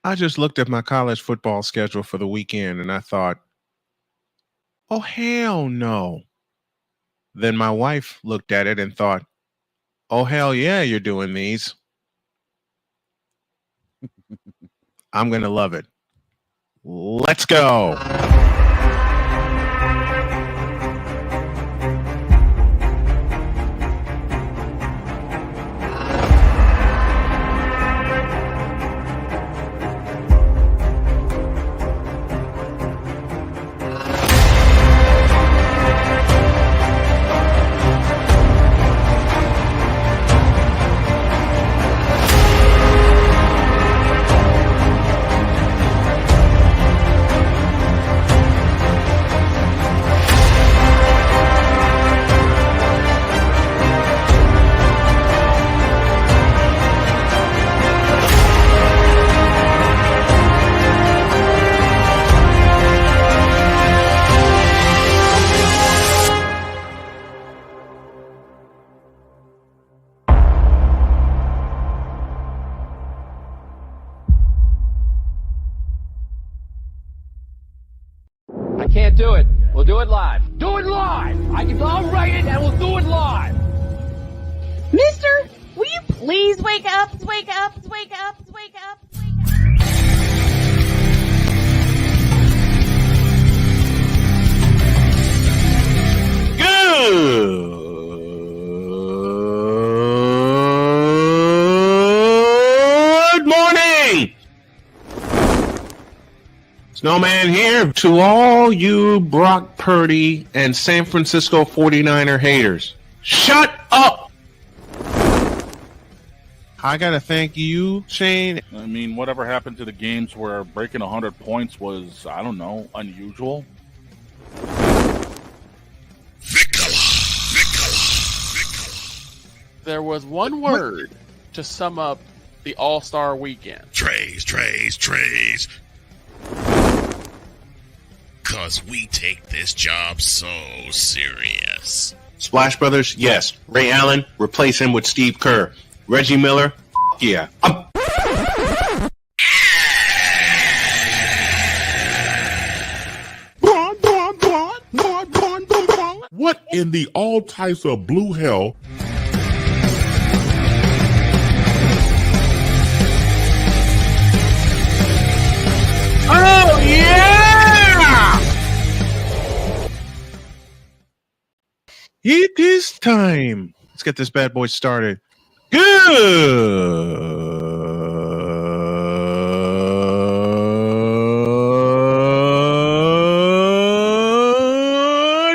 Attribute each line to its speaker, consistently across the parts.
Speaker 1: I just looked at my college football schedule for the weekend and I thought, oh, hell no. Then my wife looked at it and thought, oh, hell yeah, you're doing these. I'm going to love it. Let's go.
Speaker 2: Can't do it. We'll do it live. Do it live! I'll write it and we'll do it live!
Speaker 3: Mister, will you please wake up, wake up, wake up, wake up, wake up?
Speaker 1: Good morning. Snowman here to all you Brock Purdy and San Francisco 49er haters. Shut up! I gotta thank you, Shane.
Speaker 4: I mean, whatever happened to the games where breaking 100 points was, I don't know, unusual?
Speaker 5: There was one word to sum up the All-Star weekend.
Speaker 6: Trays. Cause we take this job so serious.
Speaker 1: Splash Brothers, yes. Ray Allen, replace him with Steve Kerr. Reggie Miller, yeah.
Speaker 7: What in the all types of blue hell?
Speaker 1: Oh, yeah! It is time. Let's get this bad boy started. Good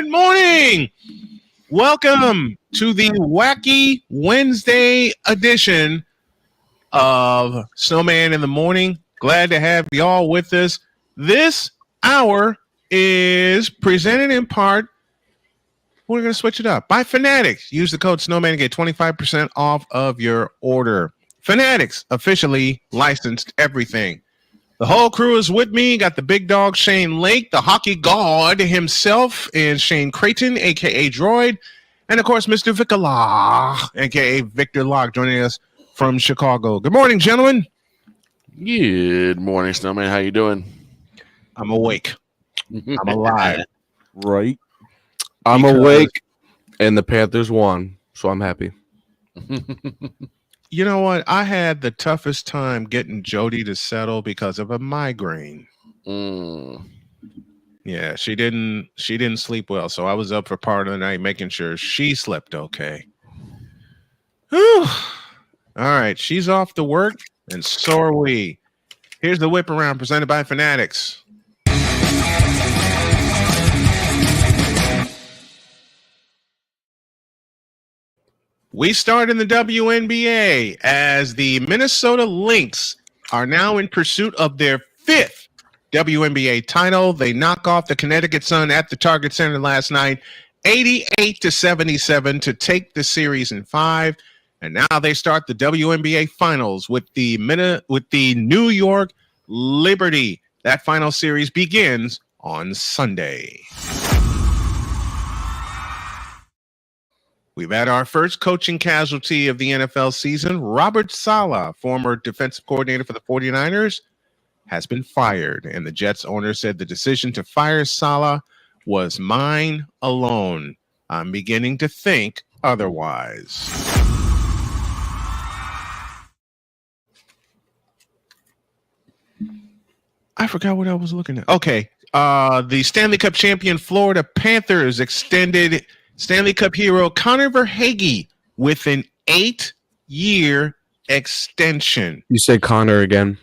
Speaker 1: morning. Welcome to the Wacky Wednesday edition of Snowman in the Morning. Glad to have y'all with us. This hour is presented in part, we're going to switch it up, by Fanatics. Use the code Snowman to get 25% off of your order. Fanatics, officially licensed everything. The whole crew is with me. Got the big dog, Shane Lake, the hockey god himself, and Shane Creighton, a.k.a. Droid, and, of course, Mr. Vicala, a.k.a. Victor Locke, joining us from Chicago. Good morning, gentlemen.
Speaker 8: Good morning, Snowman. How you doing?
Speaker 1: I'm awake. I'm alive.
Speaker 8: Right. I'm awake, and the Panthers won, so I'm happy.
Speaker 1: You know what? I had the toughest time getting Jody to settle because of a migraine. Yeah, she didn't sleep well, so I was up for part of the night making sure she slept okay. Whew. All right, she's off to work, and so are we. Here's the whip around presented by Fanatics. We start in the WNBA as the Minnesota Lynx are now in pursuit of their fifth WNBA title. They knock off the Connecticut Sun at the Target Center last night, 88-77 to take the series in 5. And now they start the WNBA Finals with the New York Liberty. That final series begins on Sunday. We've had our first coaching casualty of the NFL season. Robert Saleh, former defensive coordinator for the 49ers, has been fired, and the Jets owner said the decision to fire Saleh was mine alone. I'm beginning to think otherwise. I forgot what I was looking at. Okay. The Stanley Cup champion Florida Panthers extended Stanley Cup hero Connor Verhaeghe with an 8-year extension.
Speaker 8: You said Connor again.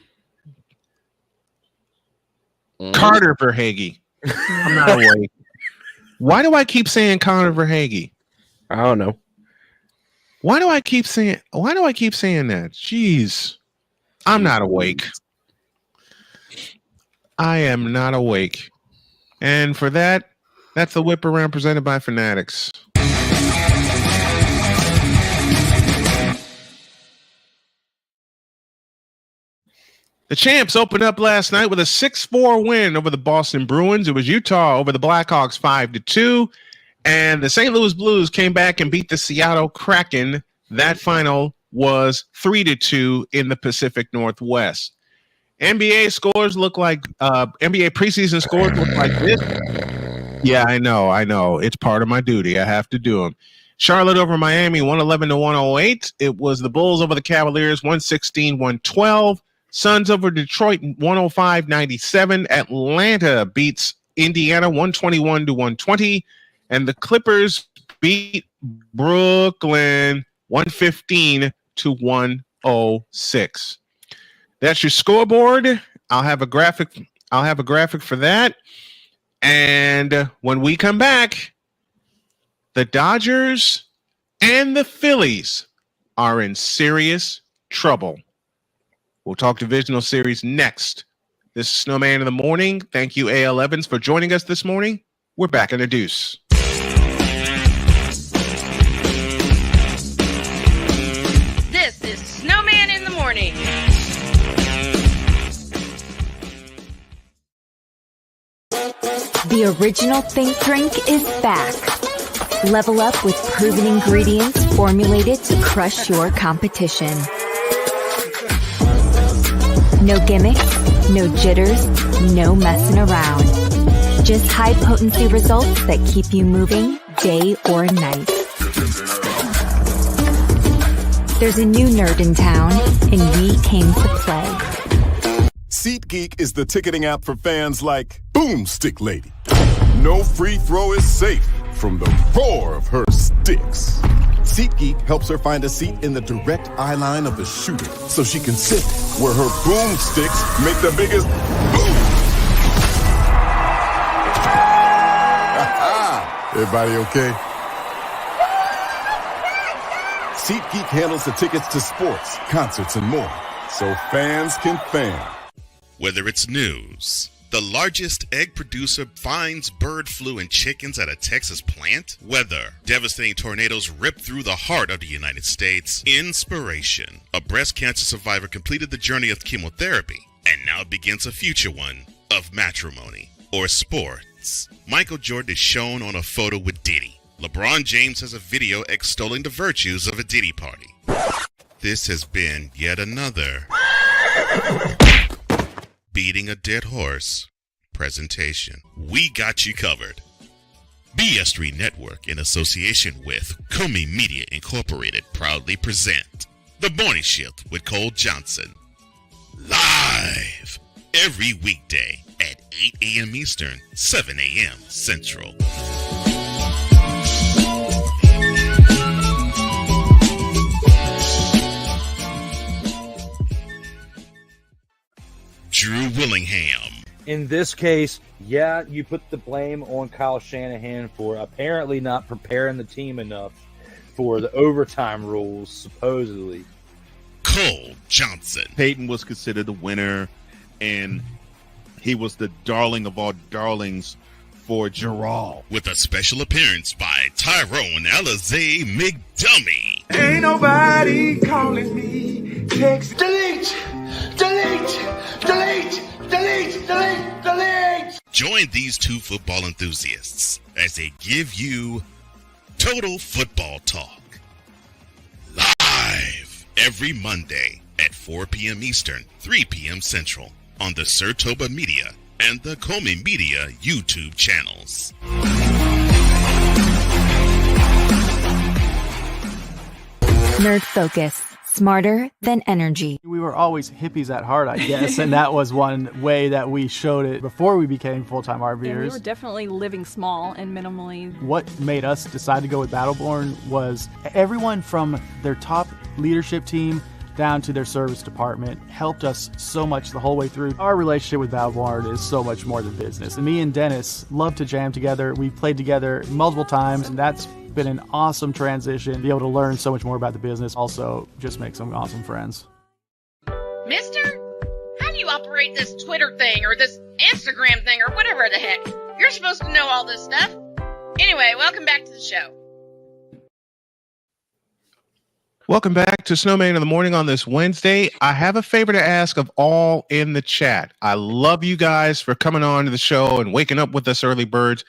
Speaker 1: Carter Verhaeghe. I'm not awake. Why do I keep saying Connor Verhaeghe?
Speaker 8: I don't know.
Speaker 1: Why do I keep saying that? Jeez. I'm not awake. I am not awake. And for that, that's the whip around presented by Fanatics. The Champs opened up last night with a 6-4 win over the Boston Bruins. It was Utah over the Blackhawks 5-2. And the St. Louis Blues came back and beat the Seattle Kraken. That final was 3-2 in the Pacific Northwest. NBA scores look like NBA preseason scores look like this. Yeah, I know. It's part of my duty. I have to do them. Charlotte over Miami, 111-108. It was the Bulls over the Cavaliers, 116-112. Suns over Detroit, 105-97. Atlanta beats Indiana, 121-120. And the Clippers beat Brooklyn, 115-106. That's your scoreboard. I'll have a graphic for that. And when we come back, the Dodgers and the Phillies are in serious trouble. We'll talk divisional series next. This is Snowman in the Morning. Thank you, A.L. Evans, for joining us this morning. We're back in the deuce.
Speaker 3: This is Snowman in the Morning.
Speaker 9: The original Think Drink is back. Level up with proven ingredients formulated to crush your competition. No gimmicks, no jitters, no messing around. Just high potency results that keep you moving day or night. There's a new nerd in town, and we came to play.
Speaker 10: SeatGeek is the ticketing app for fans like Boomstick Lady. No free throw is safe from the roar of her sticks. SeatGeek helps her find a seat in the direct eye line of the shooter so she can sit where her boomsticks make the biggest boom. Everybody okay? SeatGeek handles the tickets to sports, concerts, and more, so fans can fan.
Speaker 6: Whether it's news, the largest egg producer finds bird flu in chickens at a Texas plant, weather, devastating tornadoes rip through the heart of the United States, inspiration, a breast cancer survivor completed the journey of chemotherapy, and now begins a future one of matrimony or sports. Michael Jordan is shown on a photo with Diddy. LeBron James has a video extolling the virtues of a Diddy party. This has been yet another beating a dead horse presentation. We got you covered. BS3 Network, in association with Comey Media Incorporated, proudly present The Morning Shift with Cole Johnson. Live every weekday at 8 a.m. Eastern, 7 a.m. Central. Drew Willingham.
Speaker 11: In this case, yeah, you put the blame on Kyle Shanahan for apparently not preparing the team enough for the overtime rules, supposedly.
Speaker 6: Cole Johnson.
Speaker 12: Peyton was considered the winner, and he was the darling of all darlings for Gerald.
Speaker 6: With a special appearance by Tyrone Alizé McDummy.
Speaker 13: Ain't nobody calling me. Text delete.
Speaker 6: Join these two football enthusiasts as they give you Total Football Talk. Live every Monday at 4 p.m. Eastern, 3 p.m. Central on the Sertoba Media and the Comey Media YouTube channels.
Speaker 9: Nerd Focus. Smarter than energy.
Speaker 14: We were always hippies at heart, I guess, and that was one way that we showed it before we became full-time RVers.
Speaker 15: And we were definitely living small and minimally.
Speaker 14: What made us decide to go with Battleborn was everyone from their top leadership team down to their service department helped us so much the whole way through. Our relationship with Battleborn is so much more than business. And me and Dennis love to jam together. We've played together multiple times, and that's been an awesome transition. Be able to learn so much more about the business. Also, just make some awesome friends.
Speaker 3: Mister, how do you operate this Twitter thing or this Instagram thing or whatever the heck? You're supposed to know all this stuff. Anyway, welcome back to the show.
Speaker 1: Welcome back to Snowman in the Morning on this Wednesday. I have a favor to ask of all in the chat. I love you guys for coming on to the show and waking up with us early birds.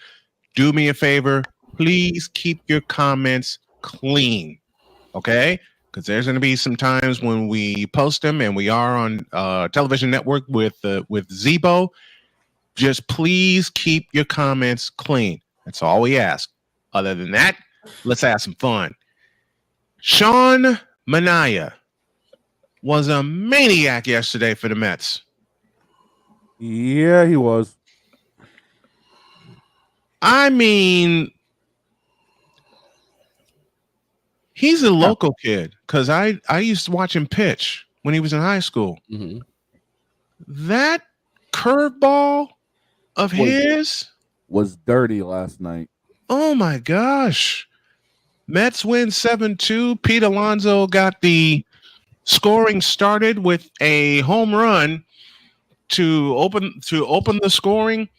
Speaker 1: Do me a favor. Please keep your comments clean, okay? Because there's going to be some times when we post them, and we are on television network with Zebo. Just please keep your comments clean. That's all we ask. Other than that, let's have some fun. Sean Manaea was a maniac yesterday for the Mets.
Speaker 8: Yeah, he was.
Speaker 1: I mean, he's a local kid because I used to watch him pitch when he was in high school.
Speaker 8: Mm-hmm.
Speaker 1: That curveball of his
Speaker 8: was dirty last night.
Speaker 1: Oh my gosh. Mets win 7-2. Pete Alonso got the scoring started with a home run to open the scoring.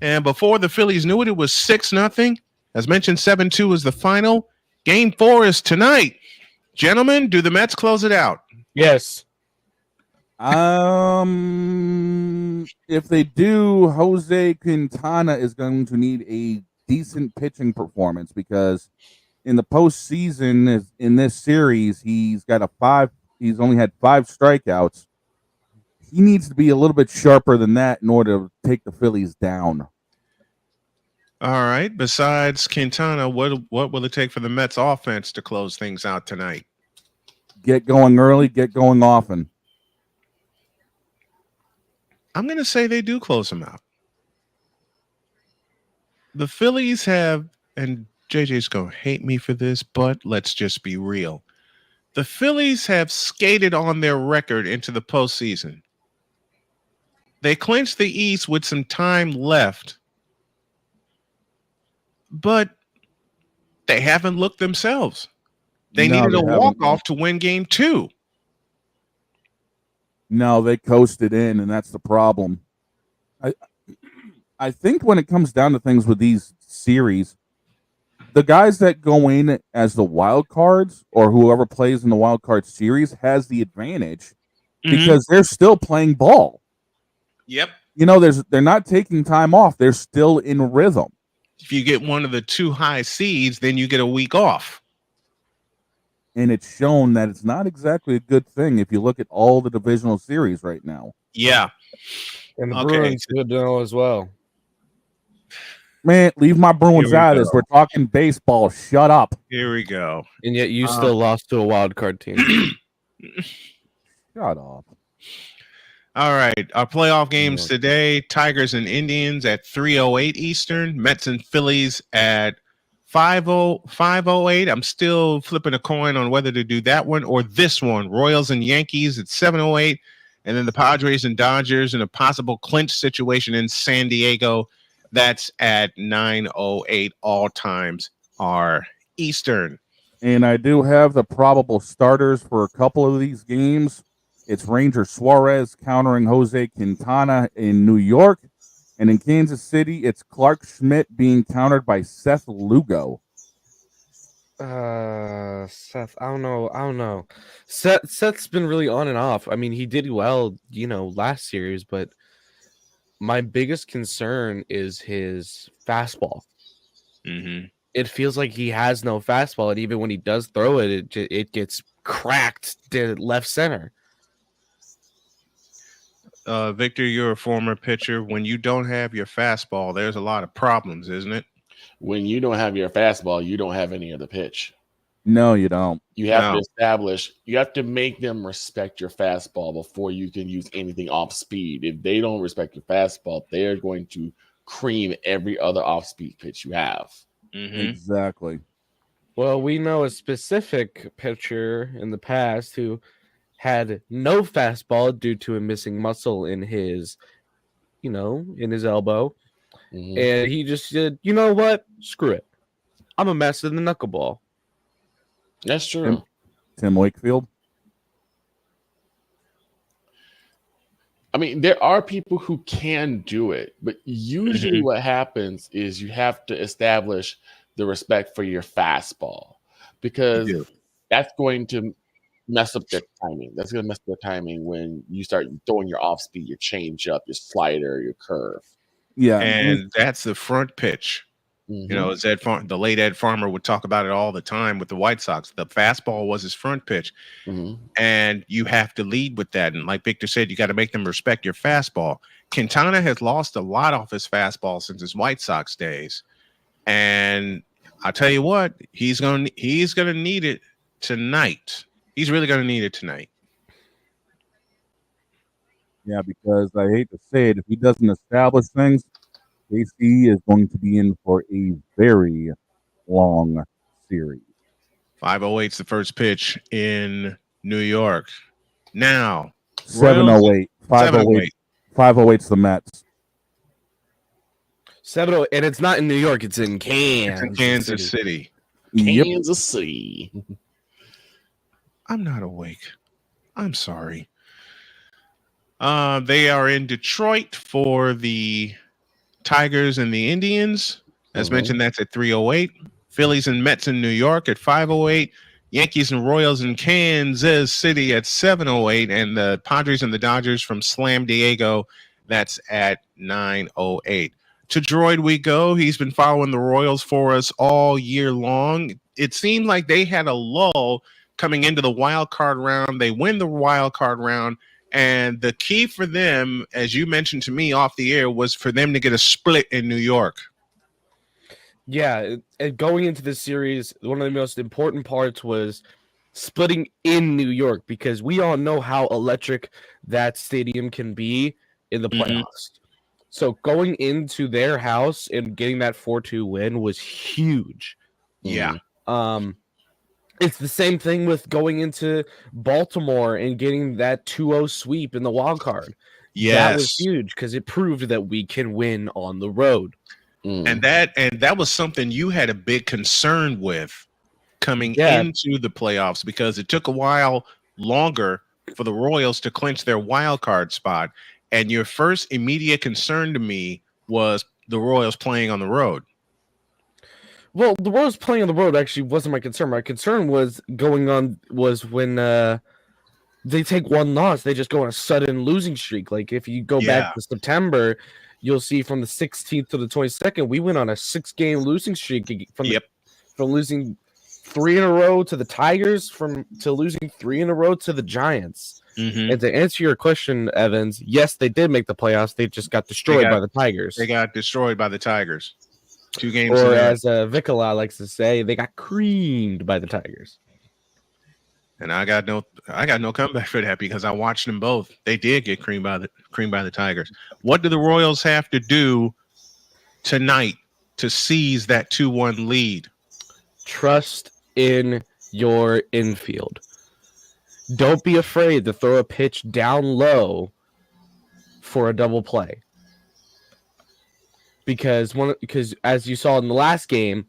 Speaker 1: And before the Phillies knew it, it was 6-0. As mentioned, 7-2 was the final. Game 4 is tonight. Gentlemen, do the Mets close it out?
Speaker 11: Yes.
Speaker 8: If they do, Jose Quintana is going to need a decent pitching performance because in the postseason, in this series, he's only had 5 strikeouts. He needs to be a little bit sharper than that in order to take the Phillies down.
Speaker 1: All right. Besides Quintana, what will it take for the Mets offense to close things out tonight?
Speaker 8: Get going early, get going often.
Speaker 1: I'm going to say they do close them out. The Phillies have, and JJ's going to hate me for this, but let's just be real. The Phillies have skated on their record into the postseason. They clinched the East with some time left, but they haven't looked themselves. They needed a walk-off to win game 2.
Speaker 8: No, they coasted in, and that's the problem. I think when it comes down to things with these series, the guys that go in as the wild cards or whoever plays in the wild card series has the advantage because they're still playing ball.
Speaker 1: Yep.
Speaker 8: You know, they're not taking time off. They're still in rhythm.
Speaker 1: If you get one of the 2 high seeds, then you get a week off.
Speaker 8: And it's shown that it's not exactly a good thing if you look at all the divisional series right now.
Speaker 1: Yeah.
Speaker 16: And the Bruins good to know as well.
Speaker 8: Man, leave my Bruins out of this. We're talking baseball. Shut up.
Speaker 1: Here we go.
Speaker 16: And yet you still lost to a wild card team.
Speaker 8: Shut up.
Speaker 1: All right. Our playoff games today, Tigers and Indians at 3:08 Eastern, Mets and Phillies at 5:08. I'm still flipping a coin on whether to do that one or this one. Royals and Yankees at 7:08, and then the Padres and Dodgers in a possible clinch situation in San Diego. That's at 9:08. All times are Eastern.
Speaker 8: And I do have the probable starters for a couple of these games. It's Ranger Suarez countering Jose Quintana in New York. And in Kansas City, it's Clark Schmidt being countered by Seth Lugo.
Speaker 16: Seth, I don't know. Seth's been really on and off. I mean, he did well, last series, but my biggest concern is his fastball.
Speaker 1: Mm-hmm.
Speaker 16: It feels like he has no fastball, and even when he does throw it, it gets cracked to left center.
Speaker 1: Victor, you're a former pitcher. When you don't have your fastball, there's a lot of problems, isn't it?
Speaker 17: When you don't have your fastball, you don't have any other pitch.
Speaker 8: No, you don't.
Speaker 17: You have to establish, you have to make them respect your fastball before you can use anything off speed. If they don't respect your fastball, they're going to cream every other off speed pitch you have.
Speaker 8: Exactly.
Speaker 16: Well, we know a specific pitcher in the past who had no fastball due to a missing muscle in his, in his elbow. And he just said, you know what? Screw it. I'm a master of the knuckleball.
Speaker 17: That's true.
Speaker 8: Tim Wakefield.
Speaker 17: I mean, there are people who can do it, but usually what happens is you have to establish the respect for your fastball, because that's going to mess up their timing. That's going to mess up their timing when you start throwing your off speed, your change up, your slider, your curve.
Speaker 8: Yeah.
Speaker 1: And that's the front pitch. As the late Ed Farmer would talk about it all the time with the White Sox. The fastball was his front pitch. And you have to lead with that. And like Victor said, you got to make them respect your fastball. Quintana has lost a lot off his fastball since his White Sox days. And I'll tell you what, he's gonna need it tonight. He's really gonna need it tonight.
Speaker 8: Yeah, because I hate to say it, if he doesn't establish things, KC is going to be in for a very long series.
Speaker 1: 5:08's the first pitch in New York. Now
Speaker 8: 7:08. 5:08. 5:08's the Mets.
Speaker 16: 7:08, and it's not in New York. It's in Kansas.
Speaker 1: It's in Kansas City.
Speaker 17: Kansas City.
Speaker 1: I'm not awake. I'm sorry. They are in Detroit for the Tigers and the Indians. As mentioned, that's at 3:08. Phillies and Mets in New York at 5:08. Yankees and Royals in Kansas City at 7:08. And the Padres and the Dodgers from Slam Diego, that's at 9:08. To Droid we go. He's been following the Royals for us all year long. It seemed like they had a lull coming into the wild card round. They win the wild card round. And the key for them, as you mentioned to me off the air, was for them to get a split in New York.
Speaker 16: Yeah, and going into this series, one of the most important parts was splitting in New York, because we all know how electric that stadium can be in the playoffs. So going into their house and getting that 4-2 win was huge.
Speaker 1: Yeah.
Speaker 16: It's the same thing with going into Baltimore and getting that 2-0 sweep in the wild card.
Speaker 1: Yes.
Speaker 16: That was huge because it proved that we can win on the road.
Speaker 1: And that was something you had a big concern with coming into the playoffs, because it took a while longer for the Royals to clinch their wild card spot. And your first immediate concern to me was the Royals playing on the road.
Speaker 16: Well, the Royals playing on the road actually wasn't my concern. My concern was when they take one loss, they just go on a sudden losing streak. Like if you go back to September, you'll see from the 16th to the 22nd, we went on a 6-game losing streak from losing 3 in a row to the Tigers to losing 3 in a row to the Giants. And to answer your question, Evans, yes, they did make the playoffs. They just got destroyed by the Tigers.
Speaker 1: They got destroyed by the Tigers. 2 games.
Speaker 16: Or as Vicola likes to say, they got creamed by the Tigers.
Speaker 1: And I got no comeback for that, because I watched them both. They did get creamed by the Tigers. What do the Royals have to do tonight to seize that 2-1 lead?
Speaker 16: Trust in your infield. Don't be afraid to throw a pitch down low for a double play. Because as you saw in the last game,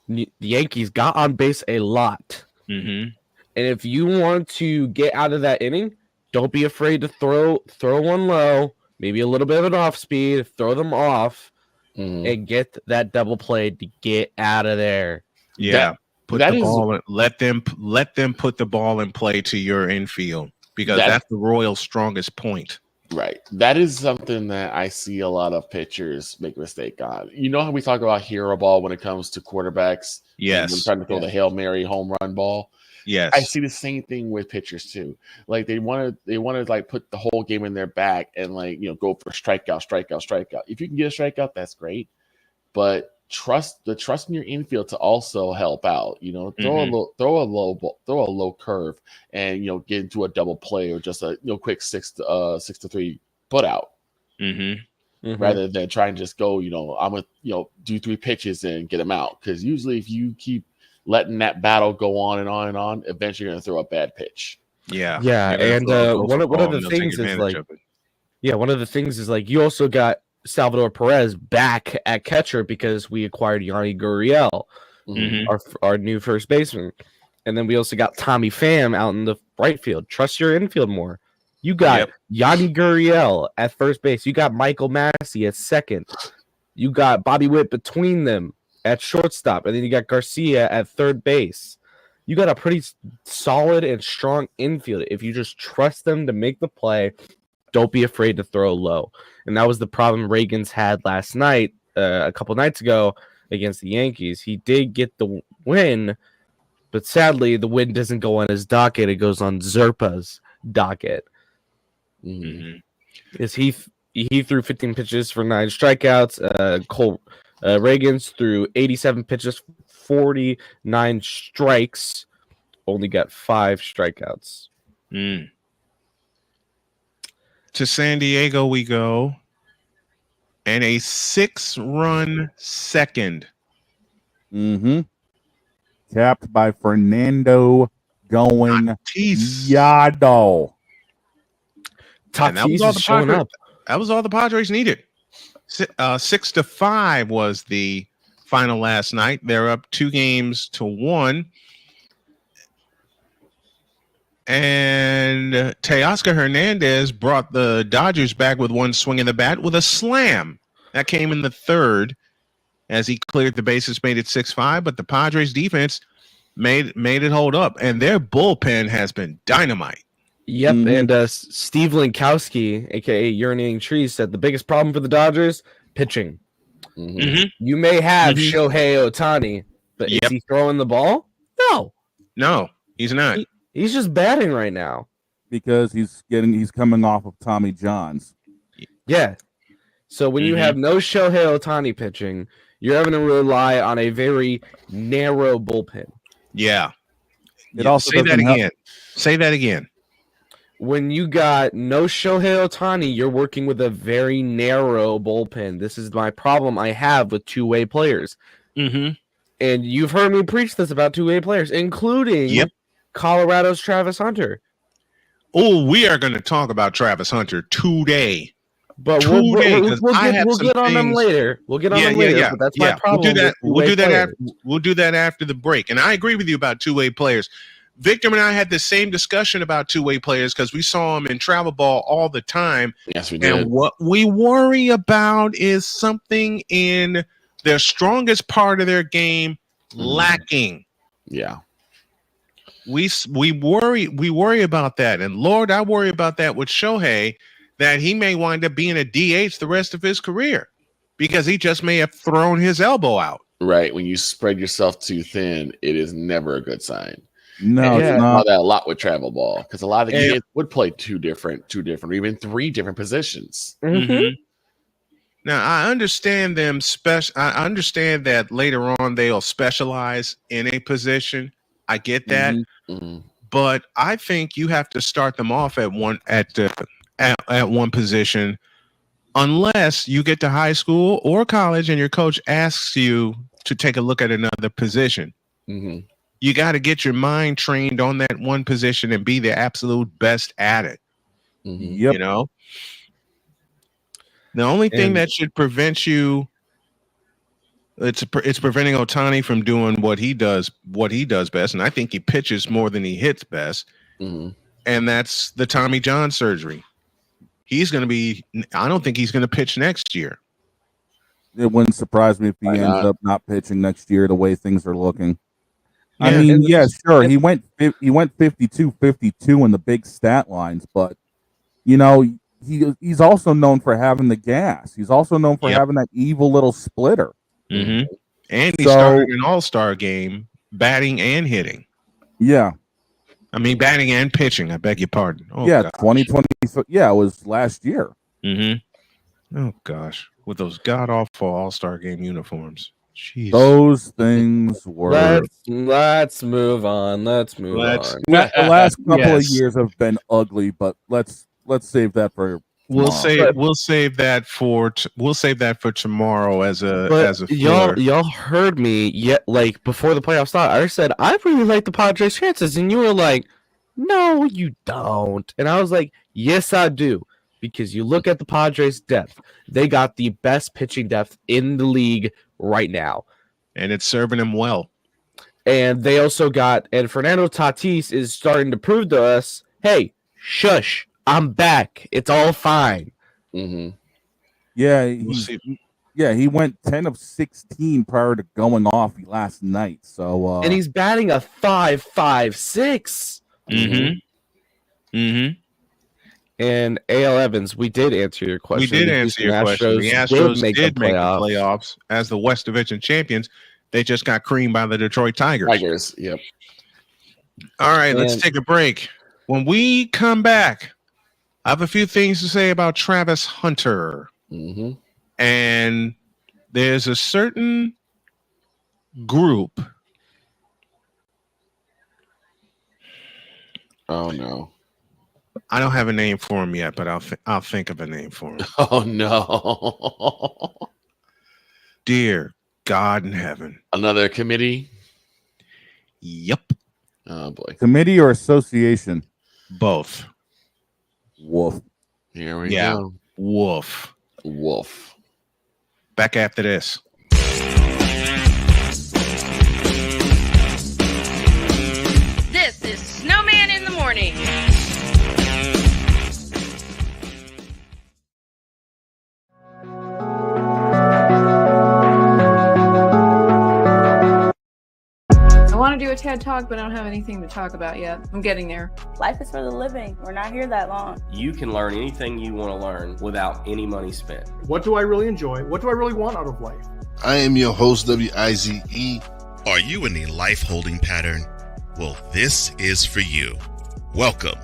Speaker 16: the Yankees got on base a lot. And if you want to get out of that inning, don't be afraid to throw one low, maybe a little bit of an off speed, throw them off, and get that double play to get out of there.
Speaker 1: Yeah. Let them put the ball in play to your infield, because that's the Royals' strongest point.
Speaker 17: Right. That is something that I see a lot of pitchers make a mistake on. You know how we talk about hero ball when it comes to quarterbacks?
Speaker 1: Yes.
Speaker 17: When trying to throw the Hail Mary home run ball?
Speaker 1: Yes.
Speaker 17: I see the same thing with pitchers too. Like they want to like put the whole game in their bag and like, go for strikeout. If you can get a strikeout, that's great. But trust in your infield to also help out. Throw a low curve and get into a double play or just a quick 6-3 put out. Rather than trying to just go, I'm gonna do 3 pitches and get them out. Because usually if you keep letting that battle go on and on and on, eventually you're gonna throw a bad pitch.
Speaker 8: Yeah, and one of the things is like, one of the things is like you also got Salvador Perez back at catcher because we acquired Yanni Gurriel, our new first baseman, and then we also got Tommy Pham out in the right field. Trust your infield more. You got Yanni Gurriel at first base. You got Michael Massey at second. You got Bobby Witt between them at shortstop, and then you got Garcia at third base. You got a pretty solid and strong infield. If you just trust them to make the play, don't be afraid to throw low. And that was the problem Reagans had last night, a couple nights ago against the Yankees. He did get the win, but sadly, the win doesn't go on his docket. It goes on Zerpa's docket. Is he threw 15 pitches for 9 strikeouts. Cole Reagans threw 87 pitches, 49 strikes, only got 5 strikeouts.
Speaker 1: To San Diego we go, and a 6-run second.
Speaker 8: Capped by Fernando going Yado.
Speaker 1: And that was all the Padres. That was all the Padres needed. 6-5 was the final last night. They're up 2-1. And Teoscar Hernandez brought the Dodgers back with one swing of the bat with a slam. That came in the third as he cleared the bases, made it 6-5. But the Padres defense made it hold up. And their bullpen has been dynamite.
Speaker 16: Yep, and Steve Linkowski, a.k.a. Urinating Trees, said the biggest problem for the Dodgers, pitching. You may have Shohei Ohtani, but is he throwing the ball?
Speaker 1: No, he's not.
Speaker 16: He's just batting right now.
Speaker 8: Because he's coming off of Tommy John's.
Speaker 16: Yeah. So when you have no Shohei Ohtani pitching, you're having to rely on a very narrow bullpen.
Speaker 1: Yeah.
Speaker 8: Also
Speaker 1: say that again. Say that again.
Speaker 16: When you got no Shohei Ohtani, you're working with a very narrow bullpen. This is my problem I have with two-way players. And you've heard me preach this about two-way players, including Colorado's Travis Hunter.
Speaker 1: Oh, we are going to talk about Travis Hunter today.
Speaker 16: But we'll get on them later. We'll get on them later. But that's my problem.
Speaker 1: We'll do that after the break. And I agree with you about two-way players. Victor and I had the same discussion about two-way players because we saw them in travel ball all the time.
Speaker 17: Yes, we did.
Speaker 1: And what we worry about is something in their strongest part of their game lacking.
Speaker 17: Yeah.
Speaker 1: We worry about that. And Lord, I worry about that with Shohei, that he may wind up being a DH the rest of his career because he just may have thrown his elbow out.
Speaker 17: Right. When you spread yourself too thin, it is never a good sign.
Speaker 8: No,
Speaker 17: it's not that a lot with travel ball because a lot of the kids would play two different, or even 3 different positions.
Speaker 1: Now I understand them I understand that later on they'll specialize in a position. I get that, but I think you have to start them off at one position, unless you get to high school or college and your coach asks you to take a look at another position. You got to get your mind trained on that one position and be the absolute best at it. You know, the only thing that should prevent you, it's preventing Ohtani from doing what he does best. And I think he pitches more than he hits best. And that's the Tommy John surgery. I don't think he's going to pitch next year.
Speaker 8: It wouldn't surprise me if he ends up not pitching next year the way things are looking.
Speaker 1: Yeah,
Speaker 8: I mean, sure. He went 52-52 in the big stat lines, but you know, he's also known for having the gas. He's also known for having that evil little splitter.
Speaker 1: And he started an all-star game batting and hitting.
Speaker 8: Yeah.
Speaker 1: I mean, batting and pitching. I beg your pardon. Oh,
Speaker 8: yeah,
Speaker 1: gosh.
Speaker 8: 2020. Yeah, it was last year.
Speaker 1: Mm-hmm. Oh gosh, with those god awful All-Star Game uniforms. Jeez.
Speaker 8: Those things were.
Speaker 16: Let's move on. Let's move on.
Speaker 8: The last couple of
Speaker 1: Yes.
Speaker 8: years have been ugly, but let's save that for.
Speaker 1: We'll
Speaker 8: tomorrow.
Speaker 1: save that for tomorrow as a
Speaker 16: y'all heard me yet like before the playoffs start. I said I really like the Padres' chances, and you were like, "No, you don't." And I was like, "Yes, I do," because you look at the Padres' depth; they got the best pitching depth in the league right now,
Speaker 1: and it's serving them well.
Speaker 16: And they also got Fernando Tatis is starting to prove to us, "Hey, shush." I'm back. It's all fine.
Speaker 17: Mm-hmm.
Speaker 8: Yeah, he went 10 of 16 prior to going off last night. So
Speaker 16: and he's batting a 5.56.
Speaker 1: Mm-hmm. Mm-hmm.
Speaker 16: And AL Evans, we did answer your question.
Speaker 1: We did answer your question. The Astros did make the playoffs as the West Division champions. They just got creamed by the Detroit Tigers.
Speaker 17: Yep.
Speaker 1: All right, let's take a break. When we come back, I have a few things to say about Travis Hunter.
Speaker 17: Mm-hmm.
Speaker 1: And there's a certain group.
Speaker 17: Oh, no.
Speaker 1: I don't have a name for him yet, but I'll think of a name for him.
Speaker 17: Oh, no.
Speaker 1: Dear God in heaven.
Speaker 17: Another committee?
Speaker 1: Yep.
Speaker 17: Oh, boy.
Speaker 8: Committee or association?
Speaker 1: Both.
Speaker 8: Woof.
Speaker 17: Here we go.
Speaker 1: Woof.
Speaker 17: Woof.
Speaker 1: Back after this.
Speaker 3: This is Snowman in the Morning.
Speaker 18: I want to do a TED Talk, but I don't have anything to talk about yet. I'm getting there.
Speaker 19: Life is for the living. We're not here that long.
Speaker 20: You can learn anything you want to learn without any money spent.
Speaker 21: What do I really enjoy? What do I really want out of life?
Speaker 22: I am your host, WIZE.
Speaker 6: Are you in a life holding pattern? Well, this is for you. Welcome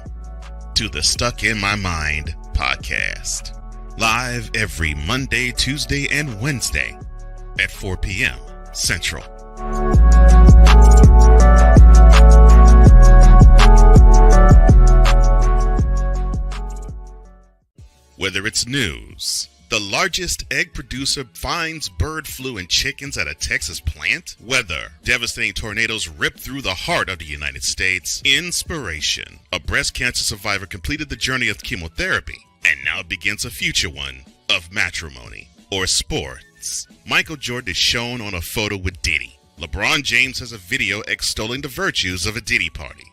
Speaker 6: to the Stuck in My Mind podcast. Live every Monday, Tuesday, and Wednesday at 4 p.m. Central. Whether it's news, the largest egg producer finds bird flu in chickens at a Texas plant, weather, devastating tornadoes rip through the heart of the United States, inspiration, a breast cancer survivor completed the journey of chemotherapy and now begins a future one of matrimony, or sports. Michael Jordan is shown on a photo with Diddy. LeBron James has a video extolling the virtues of a Diddy party.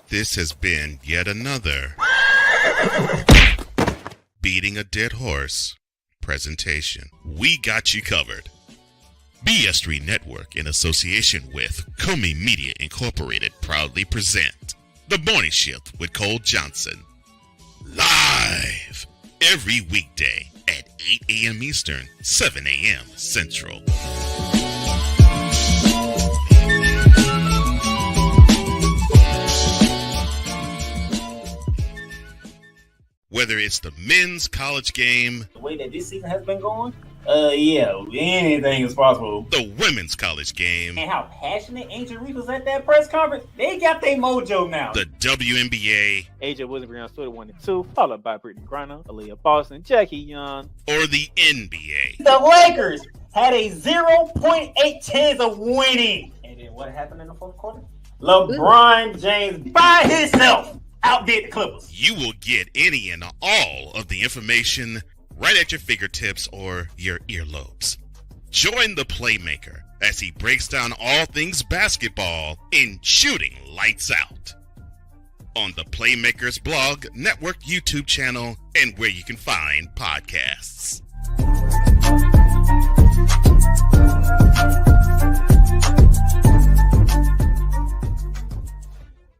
Speaker 6: This has been yet another Beating a Dead Horse presentation. We got you covered. BS3 Network, in association with Comey Media Incorporated, proudly present The Morning Shift with Cole Johnson. Live every weekday at 8 a.m. Eastern, 7 a.m. Central. Whether it's the men's college game,
Speaker 23: the way that this season has been going, yeah, anything is possible.
Speaker 6: The women's college game,
Speaker 23: And how passionate Angel Reese was at that press conference, they got their mojo now.
Speaker 6: The WNBA,
Speaker 24: AJ Williams on Twitter 1 and 2, followed by Brittany Griner, Aaliyah Boston, Jackie Young,
Speaker 6: or the NBA.
Speaker 23: The Lakers had a 0.8 chance of winning. And then what happened in the fourth quarter? LeBron James by himself outdid the Clippers.
Speaker 6: You will get any and all of the information right at your fingertips or your earlobes. Join the Playmaker as he breaks down all things basketball in Shooting Lights Out on the Playmakers blog, network, YouTube channel, and where you can find podcasts.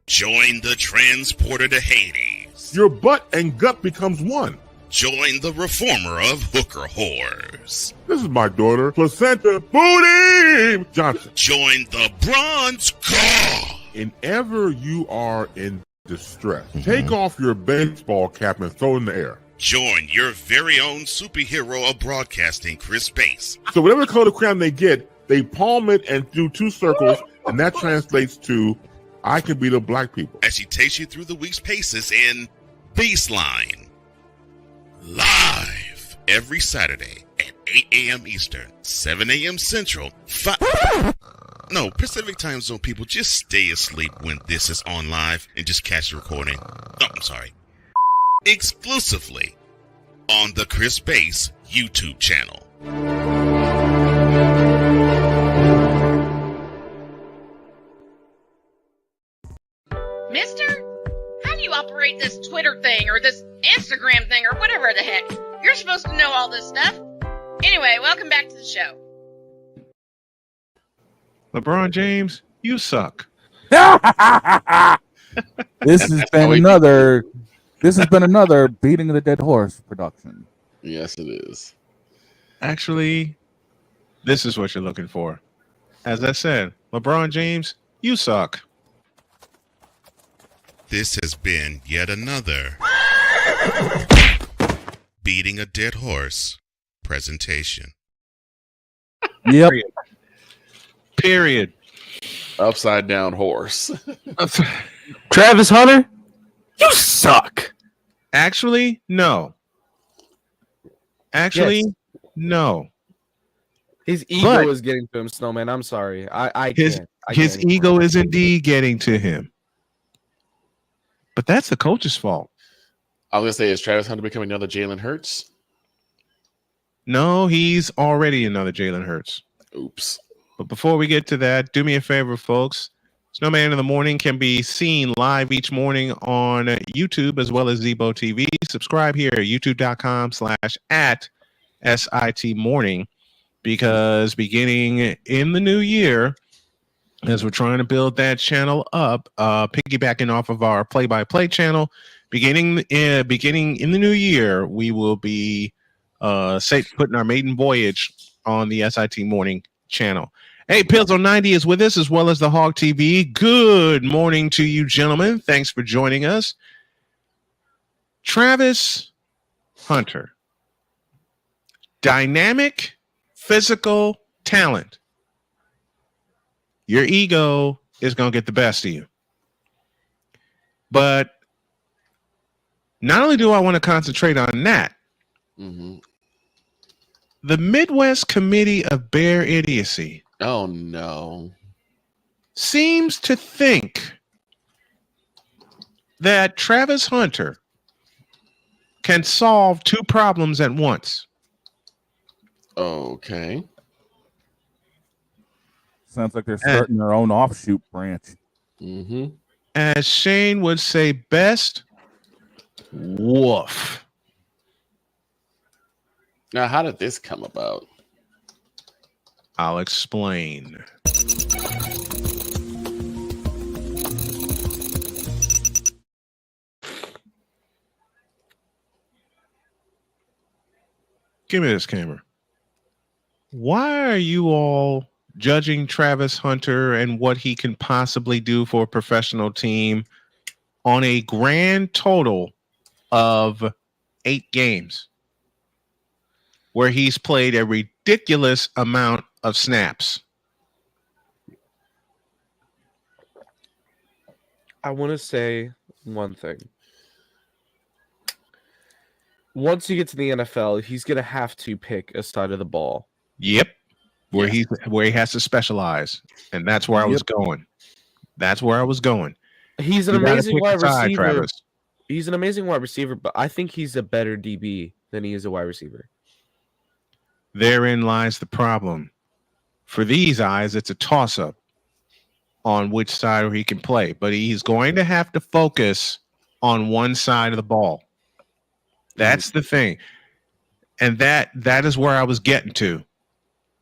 Speaker 6: Join the transporter to Hades.
Speaker 7: Your butt and gut becomes one.
Speaker 6: Join the reformer of hooker whores.
Speaker 7: This is my daughter, Placenta Booty Johnson.
Speaker 6: Join the bronze god
Speaker 7: Whenever you are in distress, take off your baseball cap and throw it in the air.
Speaker 6: Join your very own superhero of broadcasting, Chris Bass.
Speaker 7: So whatever color crayon they get, they palm it and do 2 circles, and that translates to, I can be the black people.
Speaker 6: As she takes you through the week's paces in Baseline. Live every Saturday at 8 a.m. Eastern, 7 a.m. Central, Pacific time zone people, just stay asleep when this is on live and just catch the recording. Oh, I'm sorry. Exclusively on the Chris Bass YouTube channel.
Speaker 3: Mister, how do you operate this Twitter thing or this Instagram thing or whatever the heck? You're supposed to know all this stuff. Anyway, welcome back to the show.
Speaker 1: LeBron James, you suck.
Speaker 8: This has been another beating the dead horse production.
Speaker 17: Yes, it is.
Speaker 1: Actually, this is what you're looking for. As I said, LeBron James, you suck.
Speaker 6: This has been yet another beating a dead horse presentation.
Speaker 8: Yep.
Speaker 1: Period.
Speaker 17: Upside down horse.
Speaker 16: Travis Hunter, you suck.
Speaker 1: Actually, no. Actually,
Speaker 16: Yes.
Speaker 1: no.
Speaker 16: His ego is getting to him, Snowman. I'm sorry. I
Speaker 1: His
Speaker 16: can't.
Speaker 1: ego is indeed getting to him. But that's the coach's fault.
Speaker 17: I was going to say, is Travis Hunter becoming another Jalen Hurts?
Speaker 1: No, he's already another Jalen Hurts.
Speaker 17: Oops.
Speaker 1: But before we get to that, do me a favor, folks. Snowman in the Morning can be seen live each morning on YouTube as well as Zebo TV. Subscribe here, youtube.com/@SIT Morning, because beginning in the new year, as we're trying to build that channel up, piggybacking off of our play-by-play channel, beginning in the new year, we will be putting our maiden voyage on the SIT Morning channel. Hey, Pills on 90 is with us, as well as the Hog TV. Good morning to you, gentlemen. Thanks for joining us. Travis Hunter. Dynamic, physical talent. Your ego is going to get the best of you. But not only do I want to concentrate on that, the Midwest Committee of Bear Idiocy seems to think that Travis Hunter can solve 2 problems at once.
Speaker 17: Okay.
Speaker 8: Sounds like they're starting their own offshoot branch.
Speaker 1: As Shane would say best, woof.
Speaker 17: Now, how did this come about?
Speaker 1: I'll explain. Give me this camera. Why are you all judging Travis Hunter and what he can possibly do for a professional team on a grand total of 8 games where he's played a ridiculous amount of snaps?
Speaker 16: I want to say one thing. Once you get to the NFL, he's going to have to pick a side of the ball.
Speaker 1: Yep. Where he has to specialize. And that's where I was going. That's where I was going.
Speaker 16: He's an
Speaker 1: You gotta
Speaker 16: amazing
Speaker 1: pick a
Speaker 16: wide
Speaker 1: side,
Speaker 16: receiver.
Speaker 1: Travis.
Speaker 16: He's an amazing wide receiver, but I think he's a better DB than he is a wide receiver.
Speaker 1: Therein lies the problem. For these eyes, it's a toss-up on which side he can play. But he's going to have to focus on one side of the ball. That's the thing. And that is where I was getting to.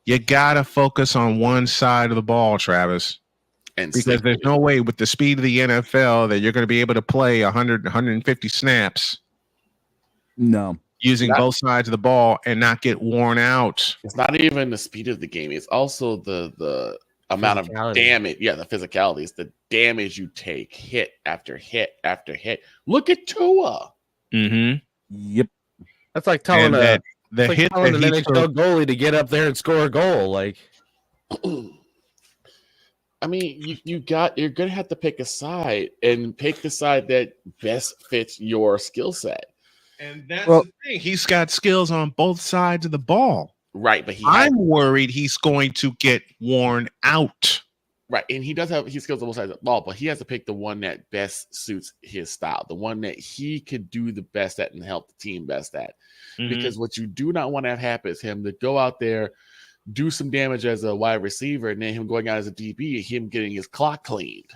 Speaker 1: You got to focus on one side of the ball, Travis. Because there's no way with the speed of the NFL that you're going to be able to play 100, 150 snaps.
Speaker 8: No.
Speaker 1: Using both sides of the ball and not get worn out.
Speaker 17: It's not even the speed of the game. It's also the amount of
Speaker 16: Physicality.
Speaker 17: damage. Yeah, the physicality is the damage you take, hit after hit after hit. Look at Tua.
Speaker 1: Mm-hmm.
Speaker 8: Yep.
Speaker 16: That's like telling
Speaker 1: And
Speaker 16: a
Speaker 1: the
Speaker 16: it's like
Speaker 1: hit
Speaker 16: telling
Speaker 1: that
Speaker 16: an
Speaker 1: he
Speaker 16: NHL
Speaker 1: took,
Speaker 16: goalie to get up there and score a goal. Like,
Speaker 17: I mean, you're gonna have to pick a side and pick the side that best fits your skill set.
Speaker 1: and that's the thing. He's got skills on both sides of the ball.
Speaker 17: Right, but
Speaker 1: I'm worried he's going to get worn out.
Speaker 17: Right, and he does have skills on both sides of the ball, but he has to pick the one that best suits his style, the one that he could do the best at and help the team best at.
Speaker 1: Mhm.
Speaker 17: Because what you do not want to have happen is him to go out there, do some damage as a wide receiver, and then him going out as a DB, him getting his clock cleaned.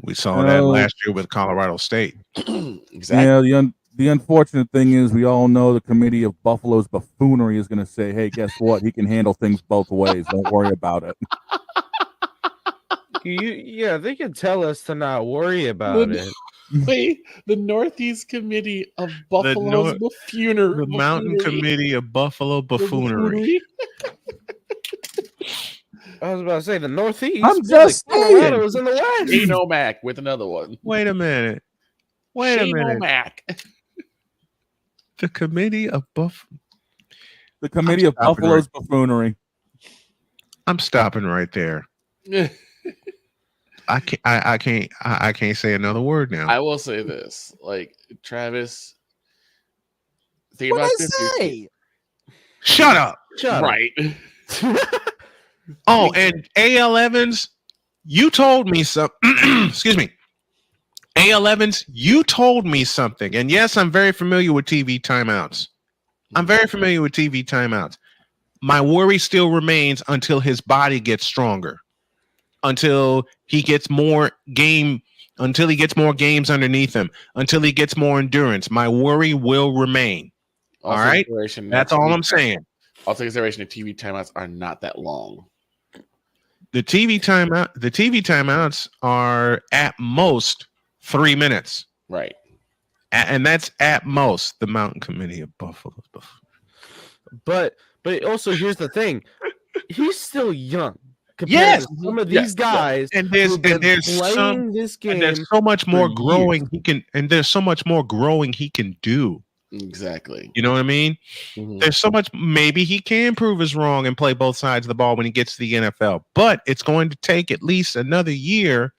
Speaker 1: We saw that last year with Colorado State.
Speaker 17: Exactly.
Speaker 8: Yeah, the unfortunate thing is we all know the committee of Buffalo's buffoonery is going to say, hey, guess what? He can handle things both ways. Don't worry about it.
Speaker 16: yeah, they can tell us to not worry about it.
Speaker 17: Wait, the Northeast Committee of Buffalo's buffoonery.
Speaker 1: The Mountain Committee of Buffalo buffoonery.
Speaker 16: I was about to say the Northeast.
Speaker 8: I'm just
Speaker 16: Colorado
Speaker 8: saying.
Speaker 16: was in the West.
Speaker 17: Geno Mac with another one.
Speaker 1: Wait a minute. Wait a
Speaker 17: Geno
Speaker 1: minute.
Speaker 17: Mac.
Speaker 1: The committee of
Speaker 8: The committee of Buffalo's buffoonery.
Speaker 1: I'm stopping right there. I can't say another word now.
Speaker 17: I will say this, like Travis. Think
Speaker 8: What'd
Speaker 17: about
Speaker 8: I
Speaker 17: this.
Speaker 8: say?
Speaker 1: Shut up.
Speaker 17: Right.
Speaker 1: Oh, and A.L. Evans, you told me something. Excuse me. A.L. Evans, you told me something. And yes, I'm very familiar with TV timeouts. My worry still remains until his body gets stronger, until he gets more games underneath him, until he gets more endurance. My worry will remain. All right? That's all I'm saying.
Speaker 17: Also, consideration of TV timeouts are not that long.
Speaker 1: The TV timeouts are at most 3 minutes.
Speaker 17: Right.
Speaker 1: And that's at most the Mountain Committee of Buffalo.
Speaker 16: But also here's the thing. He's still young. Compared to some of these guys
Speaker 1: and there's so much more growing he can, and there's so much more growing he can do.
Speaker 17: Exactly.
Speaker 1: You know what I mean?
Speaker 17: Mm-hmm.
Speaker 1: There's so much. Maybe he can prove us wrong and play both sides of the ball when he gets to the NFL, but it's going to take at least another year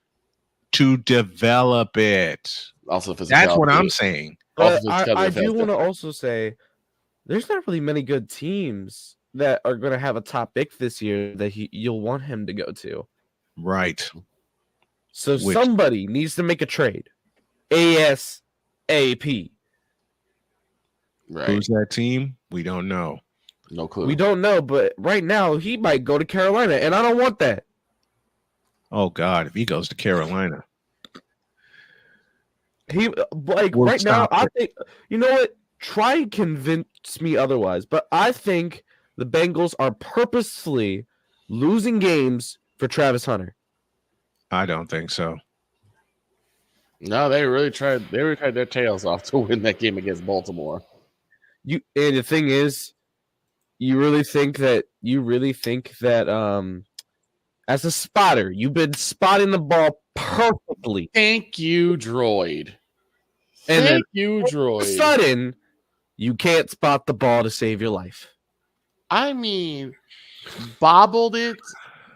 Speaker 1: to develop it.
Speaker 17: Also,
Speaker 1: that's what I'm saying.
Speaker 16: But I do want to also say there's not really many good teams that are going to have a top pick this year that you'll want him to go to.
Speaker 1: Right.
Speaker 16: So somebody needs to make a trade. ASAP.
Speaker 17: Right.
Speaker 1: Who's that team? We don't know.
Speaker 17: No clue.
Speaker 16: We don't know, but right now he might go to Carolina, and I don't want that.
Speaker 1: Oh God, if he goes to Carolina,
Speaker 16: right now, I think, you know what? Try and convince me otherwise, but I think the Bengals are purposefully losing games for Travis Hunter.
Speaker 1: I don't think so.
Speaker 17: No, they really tried their tails off to win that game against Baltimore.
Speaker 16: And the thing is, you really think that as a spotter, you've been spotting the ball perfectly.
Speaker 17: Thank you, Droid.
Speaker 16: And
Speaker 17: Thank you, Droid.
Speaker 16: All of a sudden, you can't spot the ball to save your life.
Speaker 17: I mean, bobbled it,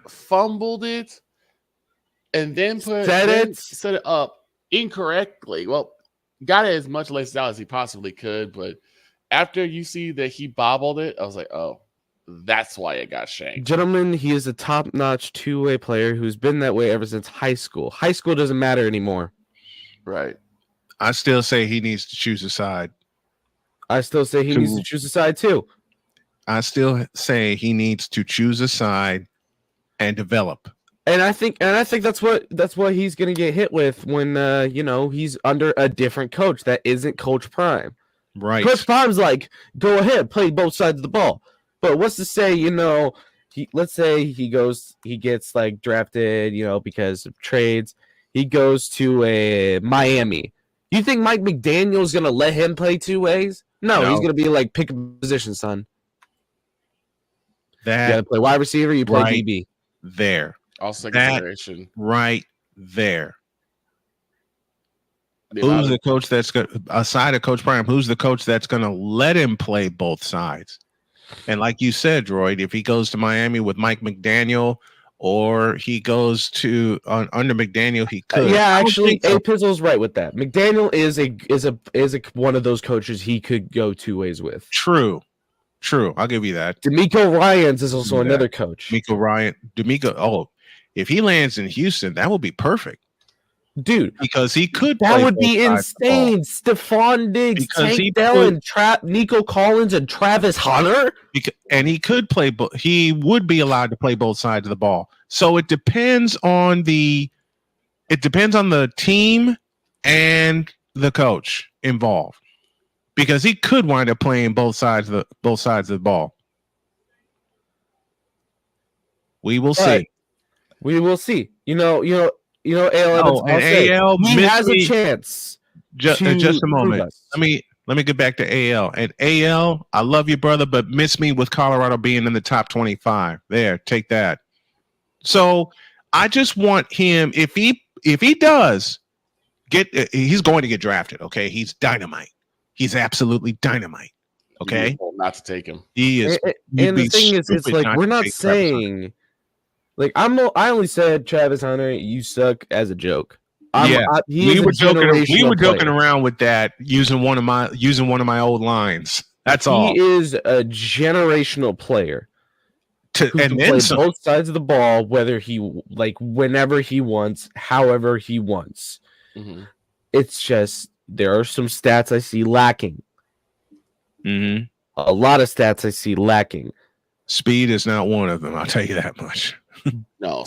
Speaker 17: fumbled it, and then set it up incorrectly. Well, got it as much laces out as he possibly could, but after you see that he bobbled it, I was like, oh, that's why it got shanked.
Speaker 16: Gentlemen, he is a top-notch two-way player who's been that way ever since high school. High school doesn't matter anymore.
Speaker 17: Right.
Speaker 1: I still say he needs to choose a side.
Speaker 16: I still say he needs to choose a side too.
Speaker 1: I still say he needs to choose a side and develop.
Speaker 16: And I think that's what he's gonna get hit with when he's under a different coach that isn't Coach Prime.
Speaker 1: Right.
Speaker 16: Coach Prime's like, go ahead, play both sides of the ball. But what's to say, let's say he gets like drafted, because of trades. He goes to a Miami. You think Mike McDaniel's gonna let him play two ways? No. He's gonna be like, pick a position, son. You gotta play wide receiver, you play DB.
Speaker 1: there.
Speaker 17: All second
Speaker 1: That
Speaker 17: generation.
Speaker 1: right there.
Speaker 17: The
Speaker 1: Who's
Speaker 17: amount
Speaker 1: the
Speaker 17: of-
Speaker 1: coach that's going aside of Coach Prime? Who's the coach that's going to let him play both sides? And like you said, Droid, if he goes to Miami with Mike McDaniel, or he goes to under McDaniel, he could.
Speaker 16: Yeah,
Speaker 1: I don't
Speaker 16: actually,
Speaker 1: think so.
Speaker 16: A Pizzle's right with that. McDaniel is a one of those coaches he could go two ways with.
Speaker 1: True. I'll give you that.
Speaker 16: D'Amico Ryans is also
Speaker 1: Do that.
Speaker 16: another coach.
Speaker 1: D'Amico. Oh, if he lands in Houston, that would be perfect,
Speaker 16: dude.
Speaker 1: Because he could.
Speaker 16: That
Speaker 1: play
Speaker 16: would
Speaker 1: both
Speaker 16: be
Speaker 1: sides of the ball.
Speaker 16: insane. Stephon Diggs,
Speaker 1: Because he
Speaker 16: Tank Dell, and Nico Collins and Travis Hunter.
Speaker 1: And he could play. He would be allowed to play both sides of the ball. So it depends on the. It depends on the team and the coach involved, because he could wind up playing both sides of the ball. We will see.
Speaker 16: We will see. You know, AL
Speaker 1: Oh,
Speaker 16: Evans.
Speaker 1: and AL
Speaker 16: he has a
Speaker 1: missed me.
Speaker 16: chance.
Speaker 1: Just a
Speaker 16: prove
Speaker 1: moment.
Speaker 16: us.
Speaker 1: Let me get back to AL. And AL, I love you, brother, but miss me with Colorado being in the top 25. There, take that. So I just want him, if he does get, he's going to get drafted. Okay, he's dynamite. He's absolutely dynamite. Okay,
Speaker 17: You'd be told not to take him.
Speaker 1: he is.
Speaker 16: And the thing is, it's like we're not saying, like I only said Travis Hunter, you suck as a joke.
Speaker 1: We were joking around with that using one of my old lines. That's all.
Speaker 16: He is a generational player. Who
Speaker 1: And
Speaker 16: can
Speaker 1: then
Speaker 16: play
Speaker 1: some.
Speaker 16: both sides of the ball, whether he whenever he wants, however he wants.
Speaker 17: Mm-hmm.
Speaker 16: It's just there are some stats I see lacking.
Speaker 1: Mm-hmm.
Speaker 16: A lot of stats I see lacking.
Speaker 1: Speed is not one of them. I'll tell you that much.
Speaker 17: No,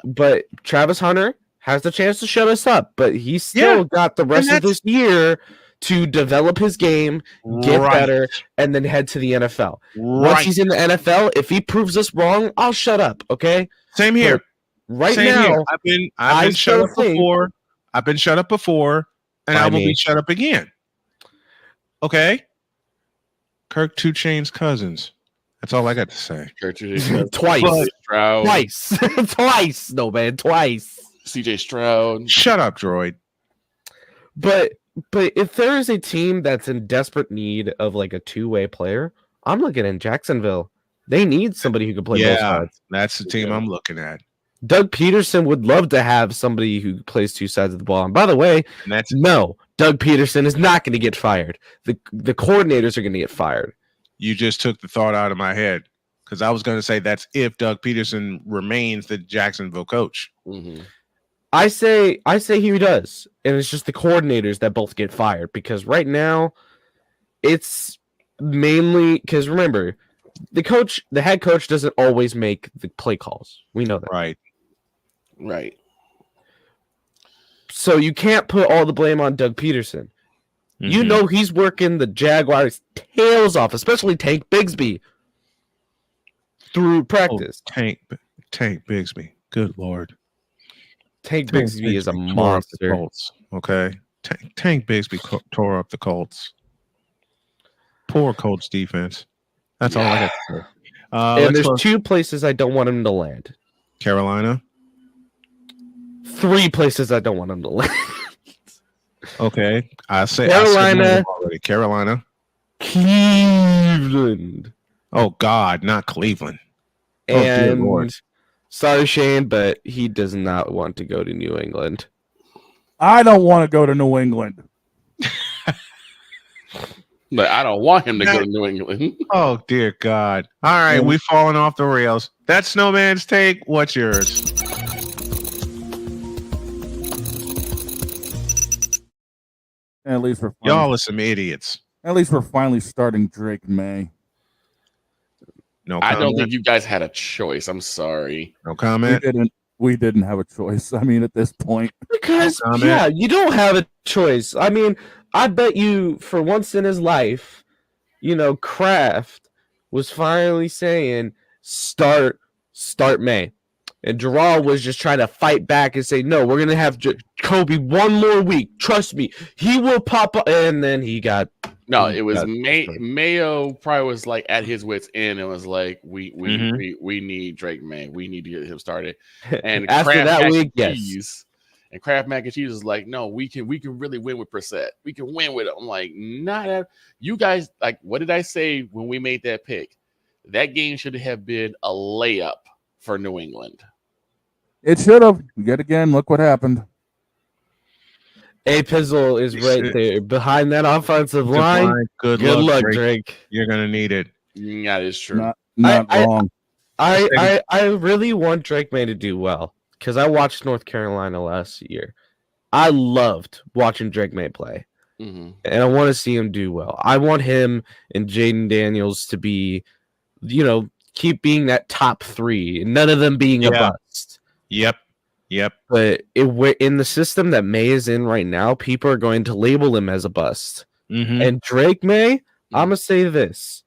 Speaker 16: but Travis Hunter has the chance to shut us up, but he's still got the rest of this year to develop his game, get better, and then head to the NFL. Once he's in the NFL, if he proves us wrong, I'll shut up. Okay.
Speaker 1: Same here.
Speaker 16: But
Speaker 1: Same
Speaker 16: now,
Speaker 1: here. I've been shut up before. I've been shut up before, and I will be shut up again. Okay. Kirk 2 Chainz Cousins. That's all I got to say.
Speaker 17: Kirk 2 Chainz
Speaker 16: Twice.
Speaker 17: Stroud.
Speaker 16: Twice. No, man, twice.
Speaker 17: CJ Stroud.
Speaker 1: Shut up, droid.
Speaker 16: But if there is a team that's in desperate need of like a two-way player, I'm looking at Jacksonville. They need somebody who can play both sides.
Speaker 1: That's the team I'm looking at.
Speaker 16: Doug Peterson would love to have somebody who plays two sides of the ball. And by the way, no, Doug Peterson is not going to get fired. The coordinators are going to get fired.
Speaker 1: You just took the thought out of my head, because I was going to say that's if Doug Peterson remains the Jacksonville coach.
Speaker 17: Mm-hmm.
Speaker 16: I say he does, and it's just the coordinators that both get fired, because right now it's mainly because remember the head coach doesn't always make the play calls. We know that,
Speaker 17: right.
Speaker 16: So you can't put all the blame on Doug Peterson. Mm-hmm. You know he's working the Jaguars' tails off, especially Tank Bigsby through practice.
Speaker 1: Tank Bigsby, good Lord.
Speaker 16: Tank Bigsby is a monster.
Speaker 1: Colts, okay, Tank Bigsby tore up the Colts. Poor Colts defense. That's all I got to say.
Speaker 16: And there's two places I don't want him to land.
Speaker 1: Carolina.
Speaker 16: 3 places I don't want him to land.
Speaker 1: Okay,
Speaker 16: Carolina.
Speaker 1: Carolina.
Speaker 16: Cleveland.
Speaker 1: Oh God, not Cleveland.
Speaker 16: And
Speaker 1: dear Lord.
Speaker 16: Sorry, Shane, but he does not want to go to New England.
Speaker 8: I don't want to go to New England.
Speaker 17: But I don't want him to go to New England.
Speaker 1: Oh dear God! All right, we've fallen off the rails. That's Snowman's take. What's yours?
Speaker 8: At least we're
Speaker 1: y'all are some idiots.
Speaker 8: At least we're finally starting Drake May.
Speaker 1: No
Speaker 17: I
Speaker 1: comment?
Speaker 17: don't think you guys had a choice. I'm sorry.
Speaker 1: No comment.
Speaker 8: We didn't have a choice. I mean, at this point,
Speaker 16: because you don't have a choice. I mean, I bet you for once in his life, Kraft was finally saying start May. And Gerald was just trying to fight back and say, no, we're going to have Kobe one more week. Trust me. He will pop up. And then he got
Speaker 17: No, it was Mayo. Probably was like at his wits' end and was like, "We need Drake May. We need to get him started." And
Speaker 16: After
Speaker 17: Kraft
Speaker 16: that
Speaker 17: Mac
Speaker 16: week,
Speaker 17: and Cheese, and Kraft Mac and Cheese is like, "No, we can really win with Brissett. We can win with it." I'm like, "Not at you guys." Like, what did I say when we made that pick? That game should have been a layup for New England.
Speaker 8: It should have. Yet again, look what happened.
Speaker 16: A Pizzle is right there behind that offensive line.
Speaker 1: Good luck, Drake. You're gonna need it.
Speaker 17: Yeah, that is true.
Speaker 8: Not wrong.
Speaker 16: I really want Drake May to do well because I watched North Carolina last year. I loved watching Drake May play, and I want to see him do well. I want him and Jaden Daniels to be, keep being that top 3, and none of them being a bust.
Speaker 1: Yep.
Speaker 16: But in the system that May is in right now, people are going to label him as a bust. And Drake May, I'm gonna say this: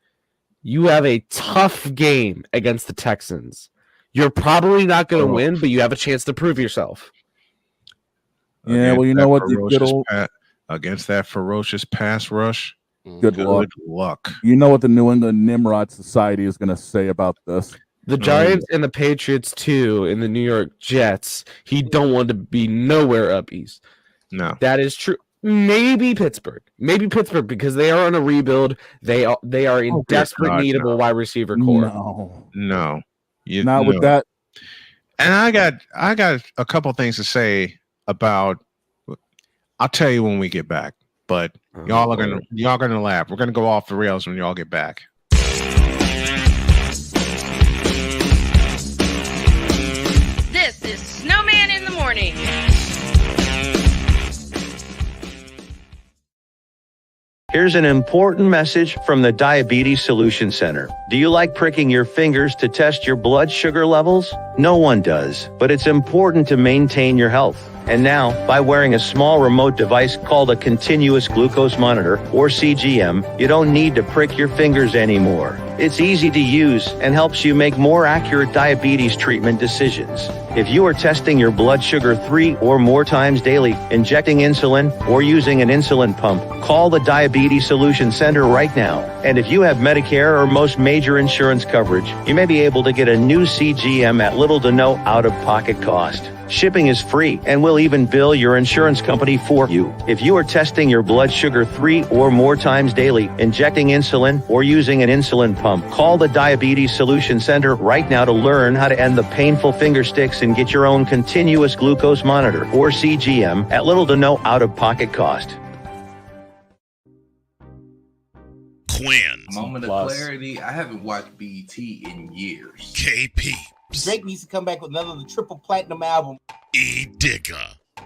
Speaker 16: you have a tough game against the Texans. You're probably not going to win, but you have a chance to prove yourself.
Speaker 8: Yeah, well, you know what?
Speaker 1: Against that ferocious pass rush,
Speaker 8: good luck. You know what the New England Nimrod Society is going to say about this?
Speaker 16: The Giants and the Patriots too, and the New York Jets. He don't want to be nowhere up east.
Speaker 1: No,
Speaker 16: that is true. Maybe Pittsburgh because they are on a rebuild. They are in desperate need of a wide receiver core.
Speaker 1: No,
Speaker 8: not with that.
Speaker 1: And I got a couple things to say about. I'll tell you when we get back, but y'all are gonna laugh. We're gonna go off the rails when y'all get back.
Speaker 3: This is Snowman in the Morning.
Speaker 2: Here's an important message from the Diabetes Solution Center. Do you like pricking your fingers to test your blood sugar levels? No one does, but it's important to maintain your health. And now, by wearing a small remote device called a continuous glucose monitor, or CGM, you don't need to prick your fingers anymore. It's easy to use and helps you make more accurate diabetes treatment decisions. If you are testing your blood sugar 3 or more times daily, injecting insulin, or using an insulin pump, call the Diabetes Solution Center right now. And if you have Medicare or most major insurance coverage, you may be able to get a new CGM at little to no out-of-pocket cost. Shipping is free, and we'll even bill your insurance company for you. If you are testing your blood sugar 3 or more times daily, injecting insulin, or using an insulin pump, call the Diabetes Solution Center right now to learn how to end the painful finger sticks and get your own continuous glucose monitor, or CGM, at little to no out-of-pocket cost.
Speaker 6: Quinn.
Speaker 4: Moment of clarity. I haven't watched BT in years.
Speaker 6: KP.
Speaker 5: Drake needs to come back with another triple platinum album.
Speaker 6: E Digger.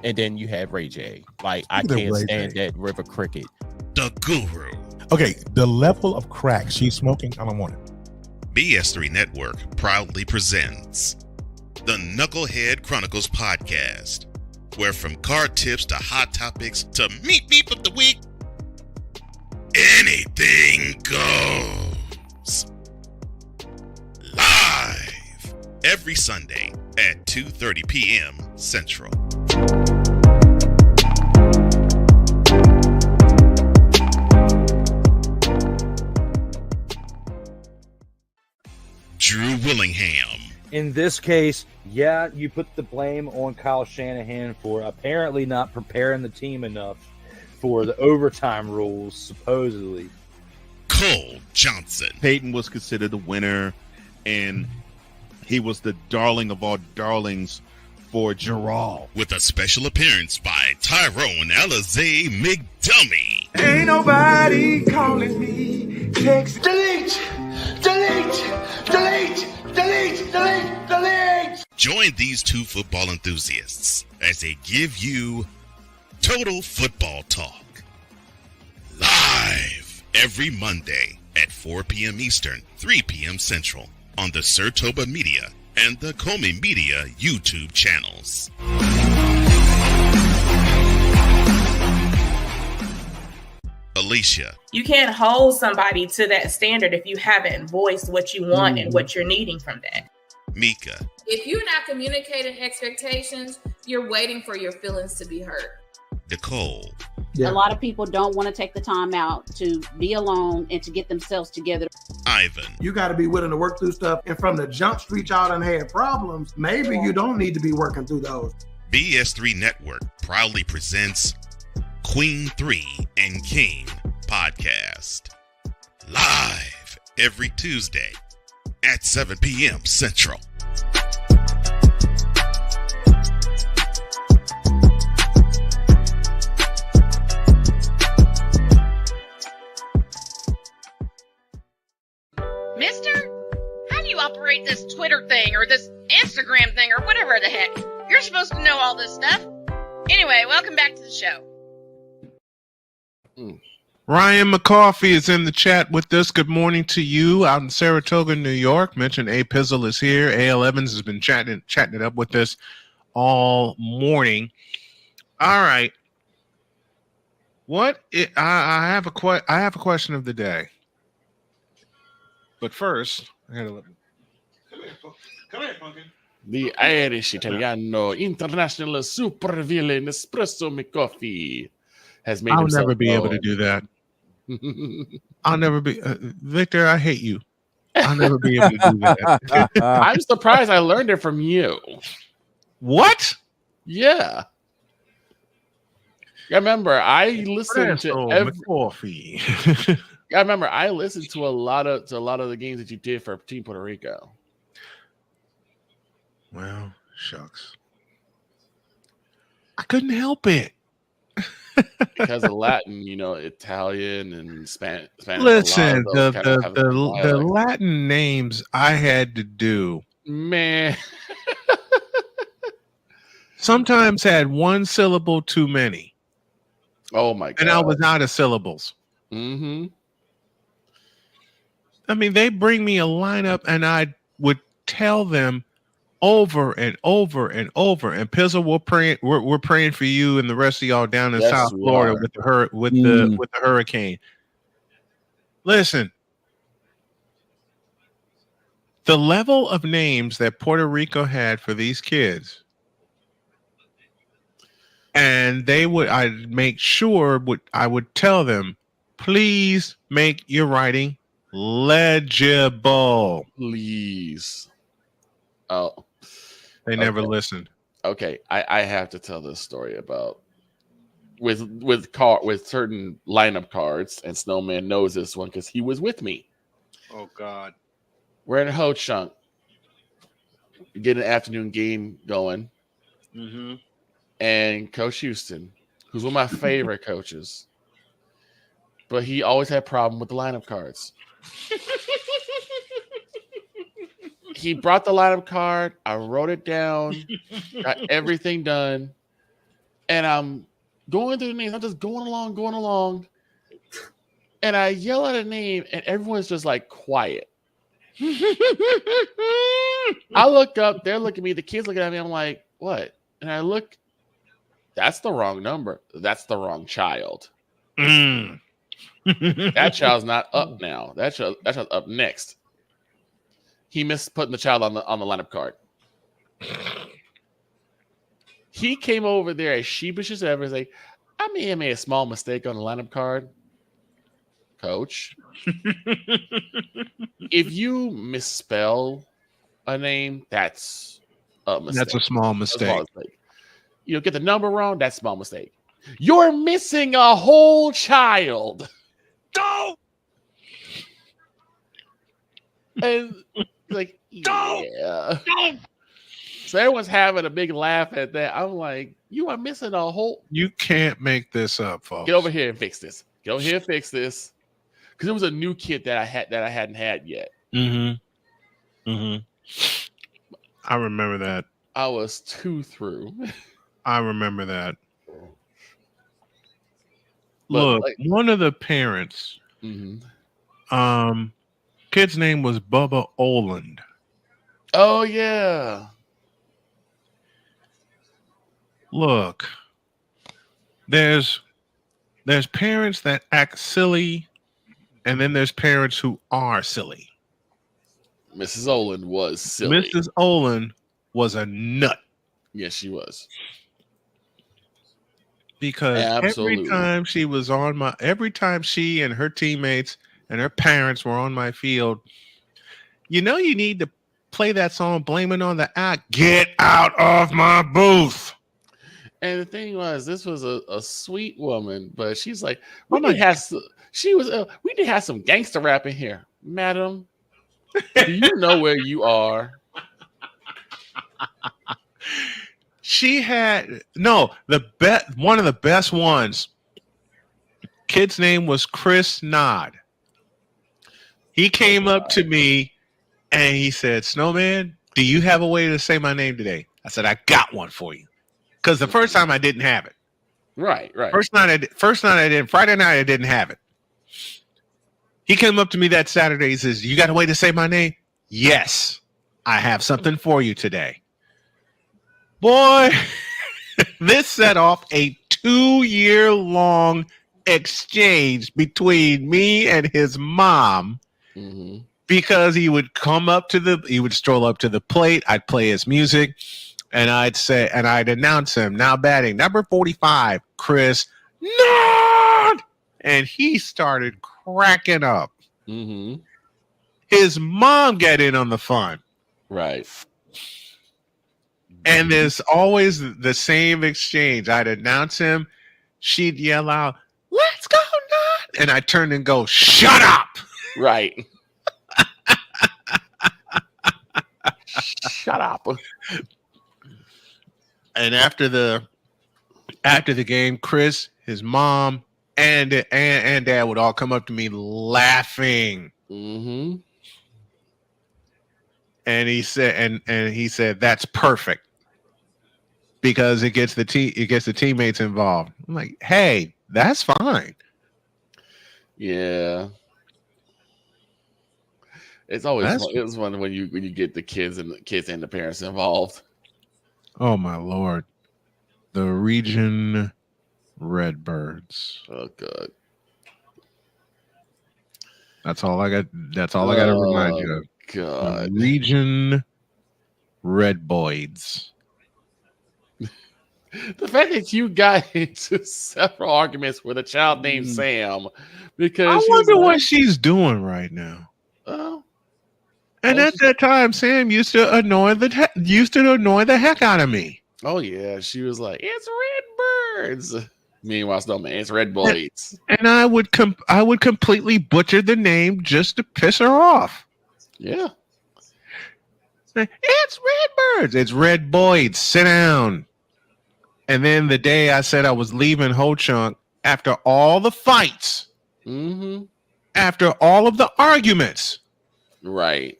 Speaker 10: And then you have Ray J. Like, I can't stand that River Cricket.
Speaker 6: The Guru.
Speaker 25: Okay, the level of crack she's smoking, I don't want it.
Speaker 6: BS3 Network proudly presents the Knucklehead Chronicles podcast, where from car tips to hot topics to meep of the week, anything goes. Live every Sunday at 2:30 p.m. Central. Drew Willingham.
Speaker 11: In this case, yeah, you put the blame on Kyle Shanahan for apparently not preparing the team enough for the overtime rules, supposedly.
Speaker 6: Cole Johnson.
Speaker 12: Peyton was considered the winner, and he was the darling of all darlings for Gerald.
Speaker 6: With a special appearance by Tyrone Alizé McDummy.
Speaker 13: Ain't nobody calling me. Text. Delete.
Speaker 6: Join these two football enthusiasts as they give you Total Football Talk. Live every Monday at 4 p.m. Eastern, 3 p.m. Central on the Sertoba Media and the Comey Media YouTube channels. Alicia.
Speaker 26: You can't hold somebody to that standard if you haven't voiced what you want and what you're needing from that.
Speaker 6: Mika.
Speaker 18: If you're not communicating expectations, you're waiting for your feelings to be hurt.
Speaker 6: Nicole,
Speaker 9: A lot of people don't want to take the time out to be alone and to get themselves together.
Speaker 6: Ivan,
Speaker 13: You got to be willing to work through stuff. And from the jump street, y'all done had problems. Maybe you don't need to be working through those.
Speaker 6: BS3 Network proudly presents Queen 3 and King podcast. Live every Tuesday at 7 p.m. Central.
Speaker 3: Mister, how do you operate this Twitter thing or this Instagram thing or whatever the heck? You're supposed to know all this stuff. Anyway, welcome back to the show.
Speaker 1: Ryan McCarthy is in the chat with us. Good morning to you out in Saratoga, New York. Mentioned A. Pizzle is here. A.L. Evans has been chatting it up with us all morning. All right. I have a question of the day. But first, I gotta let me. Come here, Pumpkin.
Speaker 17: The Irish Italiano International Supervillain Espresso McCoffee has made
Speaker 1: I'll
Speaker 17: himself
Speaker 1: never be able to
Speaker 17: known.
Speaker 1: do that. I'll never be Victor. I hate you. I'll never be able to do that.
Speaker 17: I'm surprised I learned it from you.
Speaker 1: What?
Speaker 17: Yeah. I remember I listened to every
Speaker 1: coffee.
Speaker 17: I remember I listened to a lot of the games that you did for Team Puerto Rico.
Speaker 1: Well, shucks. I couldn't help it.
Speaker 17: Because of Latin, Italian and Spanish.
Speaker 1: Listen, the Latin names I had to do,
Speaker 17: man,
Speaker 1: sometimes had one syllable too many.
Speaker 17: Oh my god!
Speaker 1: And I was out of syllables.
Speaker 17: Mm-hmm.
Speaker 1: I mean, they bring me a lineup, and I would tell them over and over and over. And Pizzle, we're praying for you and the rest of y'all down in South Florida with the hurricane. Listen, the level of names that Puerto Rico had for these kids, and I'd make sure I would tell them, please make your writing legible.
Speaker 17: Please. Oh.
Speaker 1: They never listened.
Speaker 17: Okay, I have to tell this story about with certain lineup cards, and Snowman knows this one because he was with me.
Speaker 1: Oh God.
Speaker 17: We're in Ho Chunk. Getting an afternoon game going.
Speaker 1: Mm-hmm.
Speaker 17: And Coach Houston, who's one of my favorite coaches, but he always had a problem with the lineup cards. He brought the lineup card. I wrote it down, got everything done, and I'm going through the names. I'm just going along, and I yell at a name, and everyone's just like quiet. I look up, they're looking at me, the kids looking at me. I'm like, what? And I look. That's the wrong number. That's the wrong child. That child's not up now. That child's up next. He missed putting the child on the lineup card. He came over there as sheepish as ever, like, I may have made a small mistake on the lineup card. Coach, if you misspell a name, that's a mistake.
Speaker 1: That's a small mistake.
Speaker 17: Get the number wrong, that's a small mistake. You're missing a whole child.
Speaker 1: No.
Speaker 17: And like, yeah. So everyone's having a big laugh at that. I'm like, you are missing a whole.
Speaker 1: You can't make this up, folks.
Speaker 17: Get over here and fix this. Get over here and fix this. Because it was a new kid that I hadn't had yet.
Speaker 1: Mm-hmm. Mm-hmm. I remember that.
Speaker 17: I was 2 through.
Speaker 1: I remember that. Look, one of the parents, kid's name was Bubba Oland.
Speaker 17: Oh yeah.
Speaker 1: Look, there's parents that act silly, and then there's parents who are silly.
Speaker 17: Mrs. Oland was silly.
Speaker 1: Mrs. Oland was a nut.
Speaker 17: Yes, she was.
Speaker 1: because
Speaker 17: Absolutely.
Speaker 1: every time she and her teammates and her parents were on my field, you need to play that song, Blame It on the Act. Get out of my booth.
Speaker 17: And the thing was, this was a sweet woman, but she's like,
Speaker 1: Oh my-
Speaker 17: we did have some gangster rap in here, madam. Do you know where you are?
Speaker 1: She had one of the best ones. Kid's name was Chris Nod. He came up to me and he said, "Snowman, do you have a way to say my name today?" I said, "I got one for you." Because the first time I didn't have it.
Speaker 17: Right.
Speaker 1: First night I didn't. Friday night I didn't have it. He came up to me that Saturday. He says, "You got a way to say my name?" "Yes, I have something for you today." Boy, this set off a 2-year-long exchange between me and his mom because he would stroll up to the plate. I'd play his music and I'd announce him, now batting number 45, Chris Nod. And he started cracking up. His mom got in on the fun.
Speaker 17: Right.
Speaker 1: And there's always the same exchange. I'd announce him. She'd yell out, "Let's go, Nod!" And I turn and go, "Shut up!"
Speaker 17: Right. Shut up.
Speaker 1: And after the game, Chris, his mom, and Dad would all come up to me laughing. And he said, "That's perfect." Because it gets the teammates involved. I'm like, hey, that's fine.
Speaker 17: Yeah, it's fun when you get the kids and the parents involved.
Speaker 1: Oh my Lord, the Region Redbirds.
Speaker 17: Oh God,
Speaker 1: that's all I got. That's all I got to remind you of.
Speaker 17: God,
Speaker 1: the Region Redboids.
Speaker 17: The fact that you got into several arguments with a child named Sam because
Speaker 1: I wonder what she's doing right now. And at that time, Sam used to annoy the heck out of me.
Speaker 17: Oh yeah, she was like, "It's Redbirds." Meanwhile, Snowman, it's Redboids.
Speaker 1: And I would completely butcher the name just to piss her off.
Speaker 17: Yeah.
Speaker 1: It's Redbirds. It's Redboids. Sit down. And then the day I said I was leaving Ho Chunk, after all the fights, after all of the arguments,
Speaker 17: right?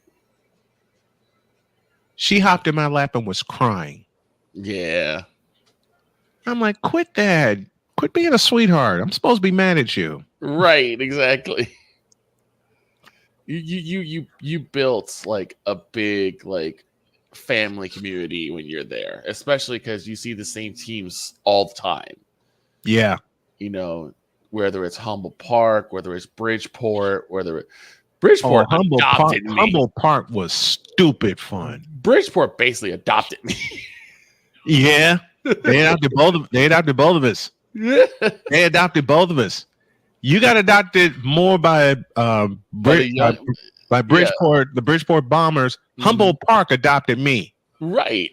Speaker 1: She hopped in my lap and was crying.
Speaker 17: Yeah.
Speaker 1: I'm like, quit that. Quit being a sweetheart. I'm supposed to be mad at you.
Speaker 17: Right, exactly. You built like a big family community when you're there, especially because you see the same teams all the time.
Speaker 1: Yeah.
Speaker 17: Whether it's Humble Park, whether it's Bridgeport, Bridgeport adopted me.
Speaker 1: Humble Park was stupid fun.
Speaker 17: Bridgeport basically adopted me.
Speaker 1: Yeah. They adopted both of us. They adopted both of us. You got adopted more by Bridgeport, the Bridgeport Bombers. Humble Park adopted me.
Speaker 17: Right.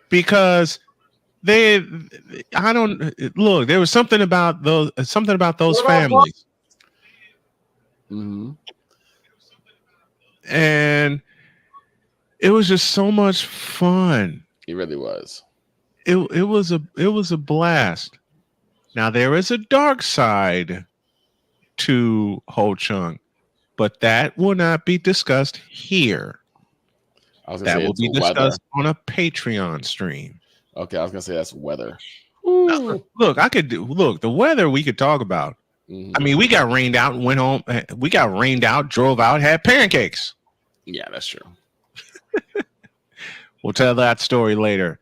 Speaker 1: Because there was something about those families. And it was just so much fun.
Speaker 17: It really was.
Speaker 1: It was a blast. Now there is a dark side to Ho Chunk, but that will not be discussed here. That will be discussed on a Patreon stream.
Speaker 17: Okay, I was gonna say that's weather.
Speaker 1: Now, the weather we could talk about. I mean, we got rained out and went home. We got rained out, drove out, had pancakes.
Speaker 17: Yeah, that's true.
Speaker 1: We'll tell that story later.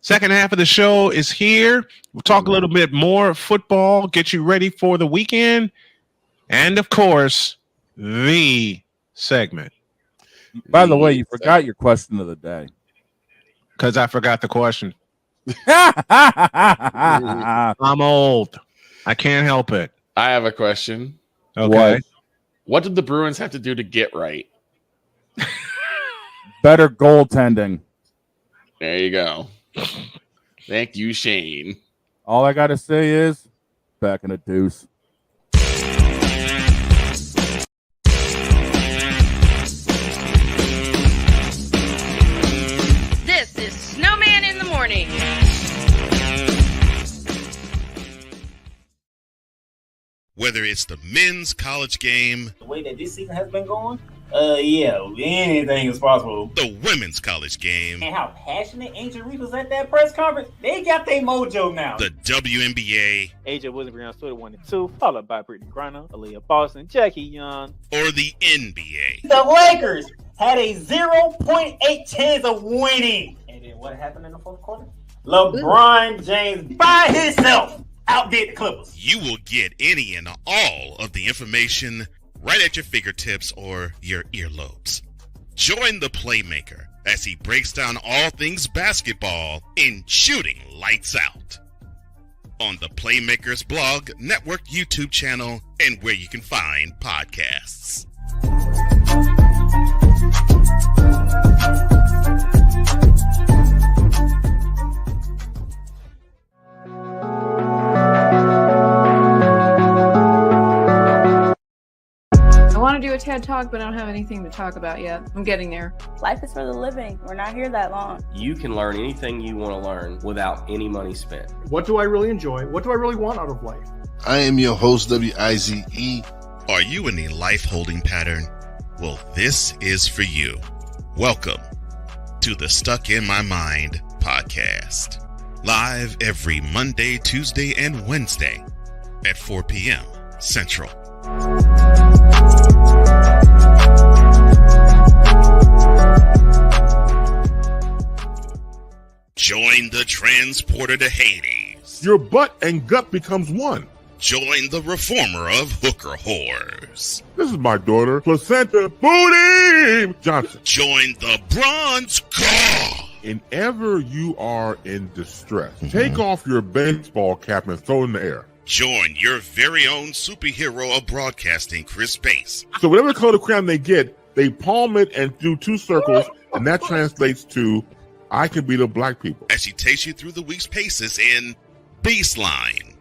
Speaker 1: Second half of the show is here. We'll talk a little bit more football, get you ready for the weekend, and of course, the segment.
Speaker 8: By the way, you forgot your question of the day.
Speaker 1: Because I forgot the question. I'm old. I can't help it.
Speaker 17: I have a question.
Speaker 1: Okay.
Speaker 17: What did the Bruins have to do to get right?
Speaker 8: Better goaltending.
Speaker 17: There you go. Thank you, Shane.
Speaker 8: All I gotta say is back in a deuce.
Speaker 3: This is Snowman in the morning.
Speaker 6: Whether it's the men's college game,
Speaker 23: The way that this season has been going, yeah, anything is possible.
Speaker 6: the women's college game,
Speaker 23: And how passionate Angel Reese was at that press conference, they got their mojo now.
Speaker 6: the WNBA,
Speaker 24: AJ Wilson Brown Twitter 1 and 2, followed by Brittany Griner, Aaliyah Boston, Jackie Young.
Speaker 6: or the NBA.
Speaker 23: The Lakers had a 0.8 chance of winning. And then what happened in the fourth quarter? LeBron James by himself outdid the Clippers.
Speaker 6: You will get any and all of the information right at your fingertips or your earlobes. Join the Playmaker as he breaks down all things basketball in Shooting Lights Out on the Playmakers blog, network, YouTube channel, and where you can find podcasts.
Speaker 18: I want to do a TED Talk, but I don't have anything to talk about yet. I'm getting there.
Speaker 14: Life is for the living. We're not here that long.
Speaker 15: You can learn anything you want to learn without any money spent.
Speaker 13: What do I really enjoy? What do I really want out of life?
Speaker 19: I am your host, WIZE.
Speaker 6: Are you in a life holding pattern? Well, this is for you. Welcome to the Stuck in My Mind podcast. Live every Monday, Tuesday, and Wednesday at 4 p.m. Central. Join the transporter to Hades.
Speaker 7: Your butt and gut becomes one.
Speaker 6: Join the reformer of hooker whores.
Speaker 7: This is my daughter, Placenta Booty Johnson.
Speaker 6: Join the bronze car.
Speaker 7: And ever you are in distress, take off your baseball cap and throw it in the air.
Speaker 6: Join your very own superhero of broadcasting, Chris Bass.
Speaker 7: So whatever color crayon they get, they palm it and do two circles, and that translates to I can beat up black people.
Speaker 6: As he takes you through the week's paces in Baseline.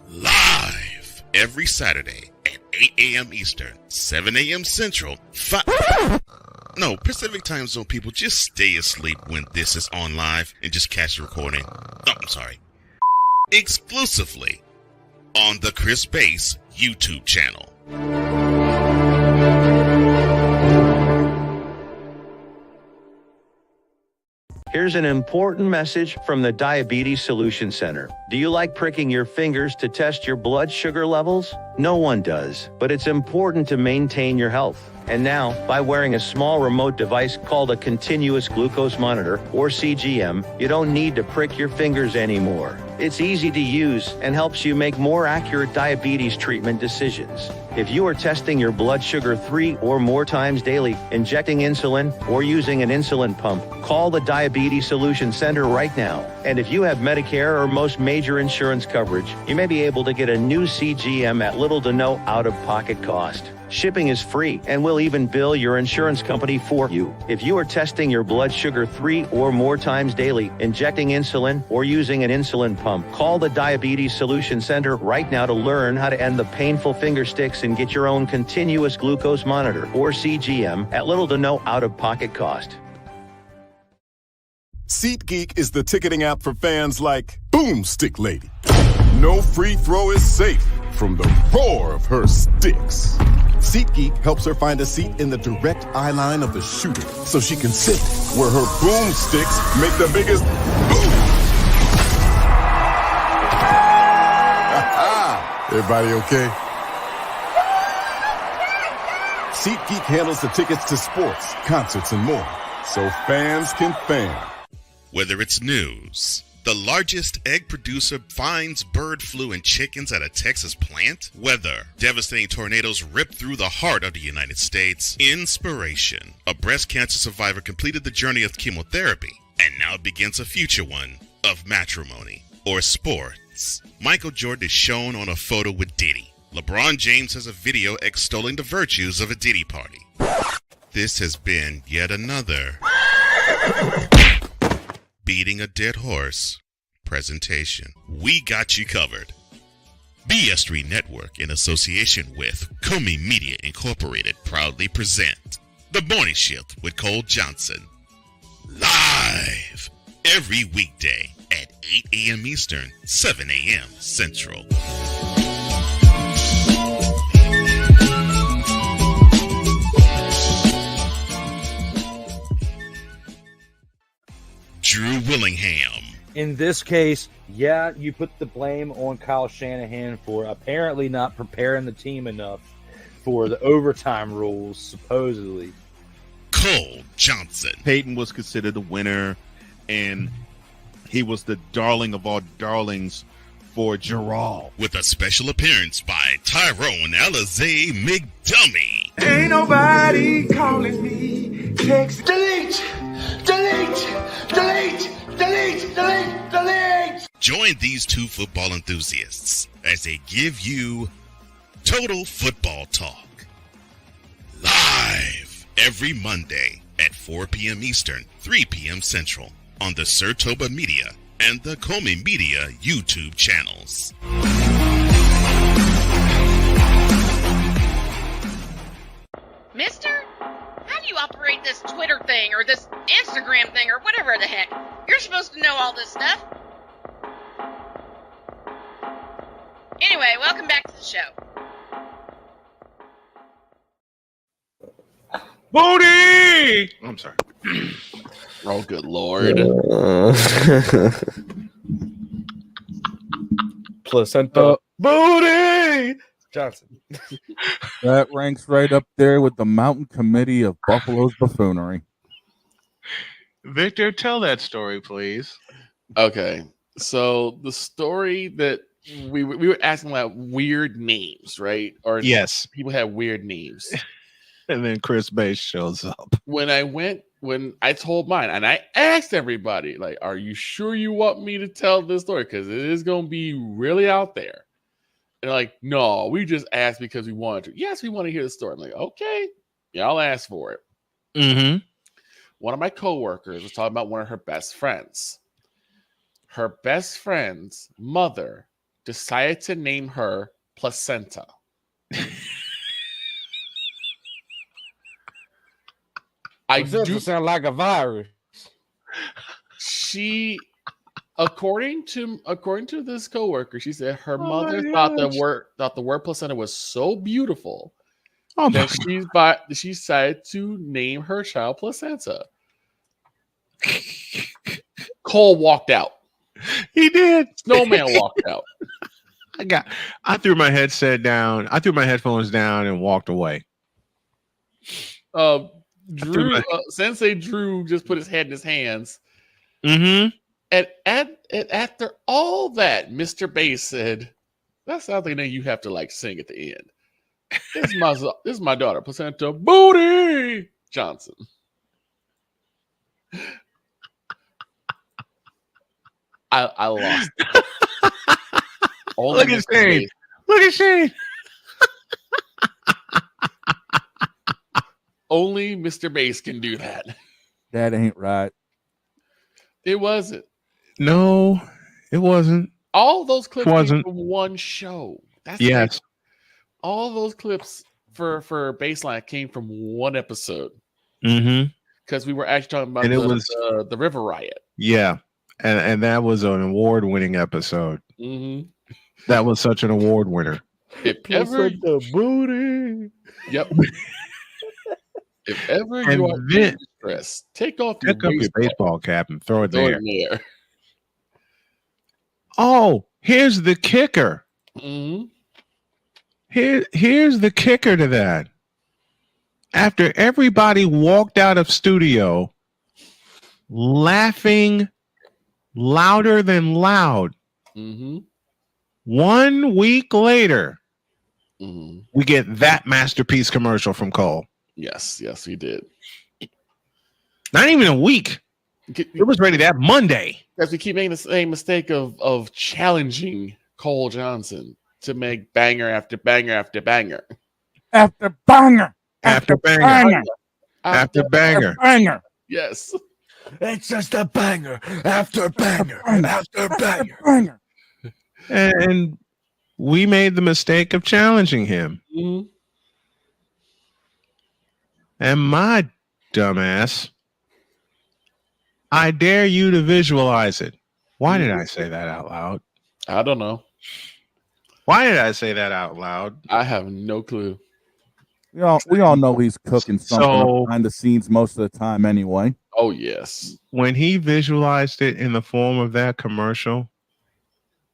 Speaker 6: Live every Saturday at 8 a.m. Eastern, 7 a.m. Central, Pacific time zone people, just stay asleep when this is on live and just catch the recording. Oh, I'm sorry. Exclusively on the Chris Bass YouTube channel.
Speaker 2: Here's an important message from the Diabetes Solution Center. Do you like pricking your fingers to test your blood sugar levels? No one does, but it's important to maintain your health. And now, by wearing a small remote device called a continuous glucose monitor, or CGM, you don't need to prick your fingers anymore. It's easy to use and helps you make more accurate diabetes treatment decisions. If you are testing your blood sugar 3 or more times daily, injecting insulin, or using an insulin pump, call the Diabetes Solution Center right now. And if you have Medicare or most major insurance coverage, you may be able to get a new CGM at little to no out-of-pocket cost. Shipping is free, and we'll even bill your insurance company for you. If you are testing your blood sugar 3 or more times daily, injecting insulin, or using an insulin pump, call the Diabetes Solution Center right now to learn how to end the painful finger sticks and get your own continuous glucose monitor, or CGM, at little to no out-of-pocket cost.
Speaker 20: SeatGeek is the ticketing app for fans like Boomstick Lady. No free throw is safe from the roar of her sticks. SeatGeek helps her find a seat in the direct eye line of the shooter so she can sit where her boomsticks make the biggest boom. Everybody okay? SeatGeek handles the tickets to sports, concerts, and more, so fans can fan.
Speaker 6: Whether it's news, the largest egg producer finds bird flu in chickens at a Texas plant, weather, devastating tornadoes rip through the heart of the United States, inspiration, a breast cancer survivor completed the journey of chemotherapy and now begins a future one of matrimony or sports. Michael Jordan is shown on a photo with Diddy. LeBron James has a video extolling the virtues of a Diddy party. This has been yet another beating a dead horse presentation. We got you covered. BS3 Network, in association with Comey Media Incorporated, proudly present The Morning Shift with Cole Johnson. Live every weekday at 8 a.m. Eastern, 7 a.m. Central. Drew Willingham.
Speaker 11: In this case, yeah, you put the blame on Kyle Shanahan for apparently not preparing the team enough for the overtime rules, supposedly.
Speaker 6: Cole Johnson.
Speaker 12: Peyton was considered a winner, and he was the darling of all darlings for Gerald.
Speaker 6: With a special appearance by Tyrone Alizé McDummy.
Speaker 4: Ain't nobody calling me. Text delete, delete, delete, delete, delete, delete.
Speaker 6: Join these two football enthusiasts as they give you total football talk. Live every Monday at 4 p.m. Eastern, 3 p.m. Central on the Sertoba Media and the Comey Media YouTube channels.
Speaker 3: Mister, how do you operate this Twitter thing or this Instagram thing or whatever the heck? You're supposed to know all this stuff. Anyway, welcome back to the show.
Speaker 1: Booty! I'm sorry.
Speaker 17: Oh, good Lord.
Speaker 8: Placenta.
Speaker 17: Booty!
Speaker 11: Johnson.
Speaker 8: That ranks right up there with the Mountain Committee of Buffalo's buffoonery.
Speaker 1: Victor, tell that story, please.
Speaker 17: Okay. So the story that we were asking about weird names, right? Or
Speaker 1: yes,
Speaker 17: people have weird names.
Speaker 1: And then Chris Bass shows up.
Speaker 17: When I told mine, and I asked everybody, like, are you sure you want me to tell this story? Because it is going to be really out there. And they're like, no, we just asked because we wanted to. Yes, we want to hear the story. I'm like, okay, yeah, I'll ask for it.
Speaker 1: Mm-hmm.
Speaker 17: One of my coworkers was talking about one of her best friends. Her best friend's mother decided to name her Placenta. I do
Speaker 11: sound like a virus.
Speaker 17: She, according to this coworker, she said her mother thought the word placenta was so beautiful that she decided to name her child Placenta. Cole walked out.
Speaker 1: He did.
Speaker 17: Snowman walked out.
Speaker 1: I threw my headset down. I threw my headphones down and walked away.
Speaker 17: Drew, Sensei Drew just put his head in his hands.
Speaker 1: Mm-hmm.
Speaker 17: And after all that, Mr. Bass said, "That's something that you have to like sing at the end." This is my daughter, Placenta Booty Johnson. I lost it.
Speaker 1: Look at Shane. Look at Shane.
Speaker 17: Only Mr. Bass can do that.
Speaker 8: That ain't right.
Speaker 17: It wasn't.
Speaker 1: No, it wasn't.
Speaker 17: All those clips came from one show.
Speaker 1: Yes.
Speaker 17: All those clips for Baseline came from one episode.
Speaker 1: Mm-hmm.
Speaker 17: Because we were actually talking about the River Riot.
Speaker 1: Yeah. And that was an award-winning episode.
Speaker 17: Mm-hmm.
Speaker 1: That was such an award winner.
Speaker 17: If ever
Speaker 11: the booty.
Speaker 17: Yep. If ever you are in distress, take off your
Speaker 1: baseball cap and throw it there.
Speaker 17: there.
Speaker 1: Oh, here's the kicker.
Speaker 17: Mm-hmm.
Speaker 1: Here's the kicker to that. After everybody walked out of studio laughing louder than loud, 1 week later, we get that masterpiece commercial from Cole.
Speaker 17: Yes, we did.
Speaker 1: Not even a week. It was ready that Monday.
Speaker 17: Because we keep making the same mistake of challenging Cole Johnson to make banger after banger after banger.
Speaker 8: After banger.
Speaker 1: After banger. After banger.
Speaker 8: Banger.
Speaker 17: Yes.
Speaker 4: It's just a banger after banger after banger.
Speaker 1: And we made the mistake of challenging him.
Speaker 17: Mm-hmm.
Speaker 1: And my dumbass, I dare you to visualize it. Why did I say that out loud?
Speaker 17: I don't know.
Speaker 1: Why did I say that out loud?
Speaker 17: I have no clue.
Speaker 8: We all know he's cooking something
Speaker 1: So-
Speaker 8: behind the scenes most of the time anyway.
Speaker 17: Oh, yes.
Speaker 1: When he visualized it in the form of that commercial,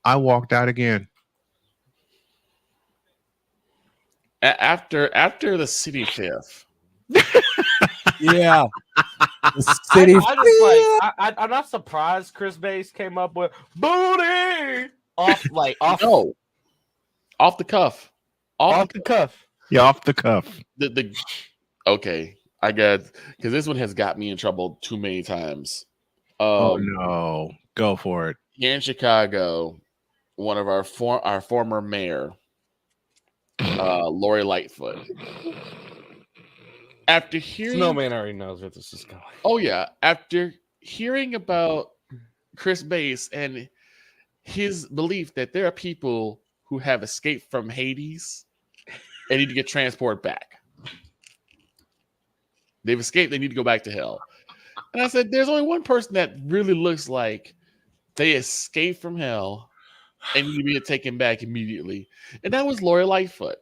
Speaker 1: I walked out again.
Speaker 17: After the city fifth.
Speaker 8: Yeah. The city.
Speaker 11: I'm not surprised Chris Bass came up with booty off
Speaker 17: No. Off the cuff.
Speaker 11: off the cuff.
Speaker 1: Yeah, off the cuff.
Speaker 17: Okay. I got, because this one has got me in trouble too many times.
Speaker 1: Oh no. Go for it.
Speaker 17: Here in Chicago, one of our former mayor, Lori Lightfoot. After hearing
Speaker 11: Snowman already knows where this is going.
Speaker 17: Oh yeah. After hearing about Chris Bass and his belief that there are people who have escaped from Hades and need to get transported back. They've escaped, they need to go back to hell. And I said, there's only one person that really looks like they escaped from hell and need to be taken back immediately. And that was Lori Lightfoot.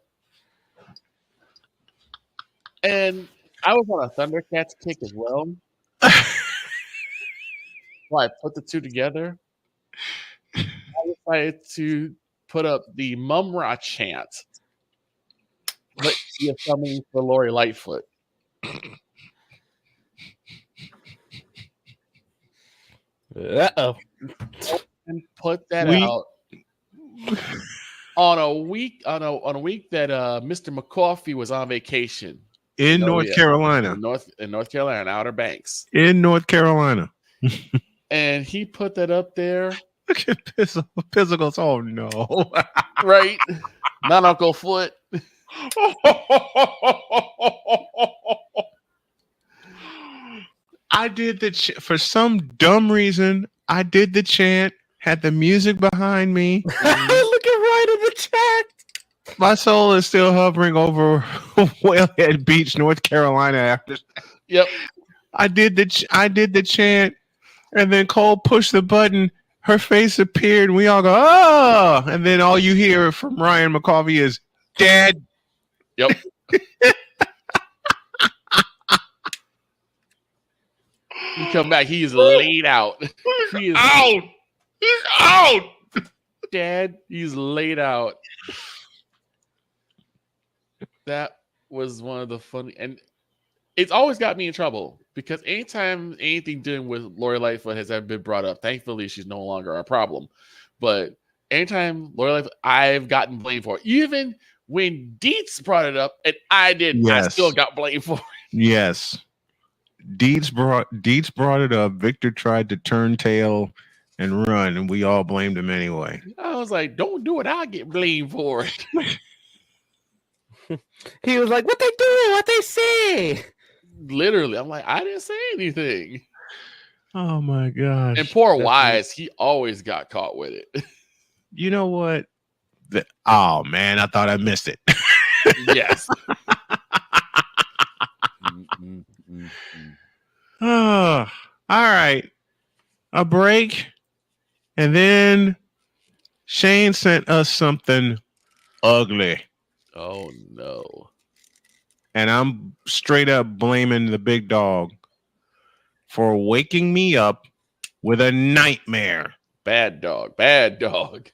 Speaker 17: And I was on a Thundercats kick as well. So I put the two together. I decided to put up the Mumra chant. But you're coming for Lori Lightfoot.
Speaker 11: Uh-oh.
Speaker 17: And put that out on a week that Mr. McCoffey was on vacation
Speaker 1: In North Carolina.
Speaker 17: in North Carolina, Outer Banks.
Speaker 1: In North Carolina.
Speaker 17: And he put that up there.
Speaker 1: Look at Physicals. Oh no.
Speaker 17: Right. Not Uncle Foot.
Speaker 1: I did for some dumb reason. I did the chant, had the music behind me.
Speaker 11: Looking right in the chat.
Speaker 1: My soul is still hovering over Whalehead Beach, North Carolina. After,
Speaker 17: yep,
Speaker 1: I did the chant, and then Cole pushed the button. Her face appeared, and we all go, "Oh!" And then all you hear from Ryan McCoffey is, "Dad."
Speaker 17: Yep. You come back, he is laid out. He is
Speaker 1: out. He's out.
Speaker 17: Dad, he's laid out. That was one of the funny, and it's always got me in trouble because anytime anything doing with Lori Lightfoot has ever been brought up, thankfully she's no longer our problem. But anytime Lori Lightfoot, I've gotten blamed for it. Even when Dietz brought it up and I didn't, I still got blamed for it.
Speaker 1: Yes. Dietz brought it up. Victor tried to turn tail and run, and we all blamed him anyway.
Speaker 17: I was like, don't do it. I'll get blamed for it.
Speaker 11: He was like, what they do? What they say?
Speaker 17: Literally. I'm like, I didn't say anything.
Speaker 1: Oh, my gosh.
Speaker 17: And poor Wise, he always got caught with it.
Speaker 1: You know what? Oh, man, I thought I missed it.
Speaker 17: Yes.
Speaker 1: Oh, all right. A break. And then Shane sent us something ugly.
Speaker 17: Oh, no.
Speaker 1: And I'm straight up blaming the big dog for waking me up with a nightmare.
Speaker 17: Bad dog. Bad dog.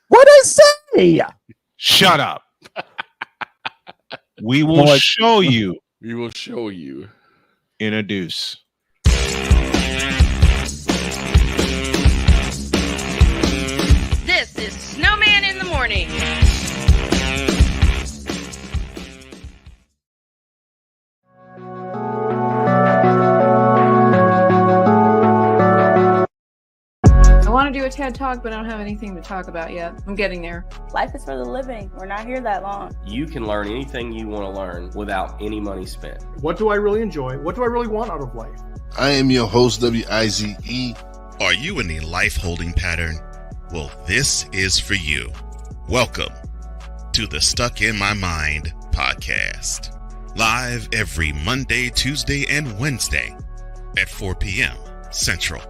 Speaker 8: What is that?
Speaker 1: Shut up. We will show you.
Speaker 17: We will show you.
Speaker 1: Introduce.
Speaker 3: This is Snowman in the Morning.
Speaker 18: a TED Talk, but I don't have anything to talk about yet. I'm getting there.
Speaker 14: Life is for the living. We're not here that long.
Speaker 15: You can learn anything you want to learn without any money spent.
Speaker 5: What do I really enjoy? What do I really want out of life?
Speaker 19: I am your host, WIZE.
Speaker 6: Are you in a life holding pattern? Well, this is for you. Welcome to the Stuck in My Mind podcast. Live every Monday, Tuesday, and Wednesday at 4 p.m. Central.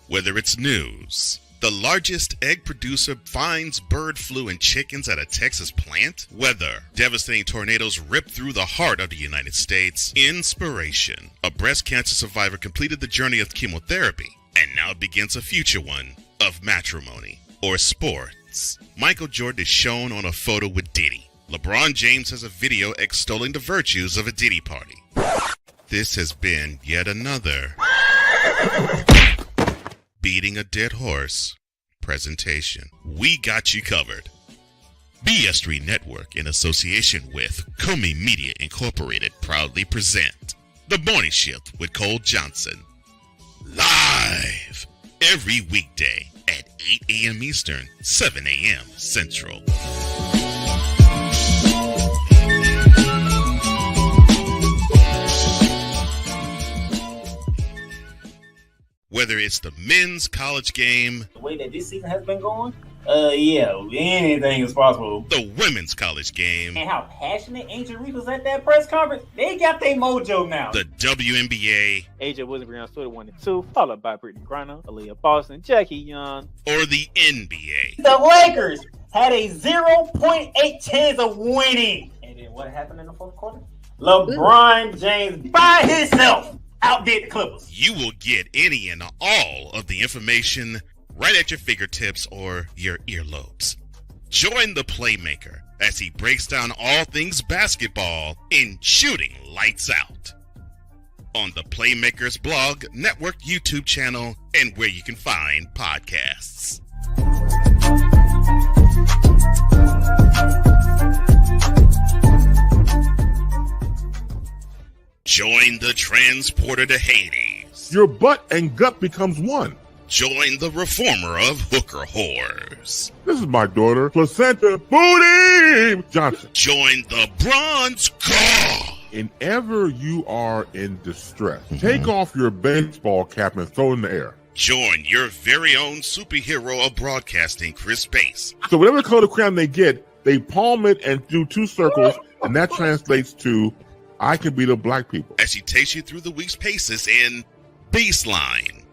Speaker 6: Whether it's news, the largest egg producer finds bird flu in chickens at a Texas plant, weather, devastating tornadoes rip through the heart of the United States, inspiration, a breast cancer survivor completed the journey of chemotherapy, and now begins a future one of matrimony or sports. Michael Jordan is shown on a photo with Diddy. LeBron James has a video extolling the virtues of a Diddy party. This has been yet another Beating a Dead Horse presentation. We got you covered. BS3 Network, in association with Comey Media Incorporated, proudly present The Morning Shift with Cole Johnson. Live every weekday at 8 a.m. Eastern, 7 a.m. Central. Whether it's the men's college game,
Speaker 23: The way that this season has been going, yeah, anything is possible.
Speaker 6: the women's college game,
Speaker 23: And how passionate Angel Reese was at that press conference, they got their mojo now.
Speaker 6: the WNBA,
Speaker 24: AJ Wilson, Brianna Stewart 1 and 2, followed by Brittany Griner, Aaliyah Boston, Jackie Young.
Speaker 6: or the NBA.
Speaker 23: The Lakers had a 0.8 chance of winning. And then what happened in the fourth quarter? LeBron James by himself outdid the Clippers.
Speaker 6: You will get any and all of the information right at your fingertips or your earlobes. Join the Playmaker as he breaks down all things basketball in Shooting Lights Out on the Playmaker's blog, network, YouTube channel, and where you can find podcasts. Join the transporter to Hades.
Speaker 7: Your butt and gut becomes one.
Speaker 6: Join the reformer of hooker whores.
Speaker 7: This is my daughter, Placenta Booty Johnson.
Speaker 6: Join the bronze car.
Speaker 7: Whenever you are in distress, take off your baseball cap and throw it in the air.
Speaker 6: Join your very own superhero of broadcasting, Chris Bass.
Speaker 7: So whatever color crayon they get, they palm it and do two circles, and that translates to I can beat up black people.
Speaker 6: As he takes you through the week's paces in Baseline.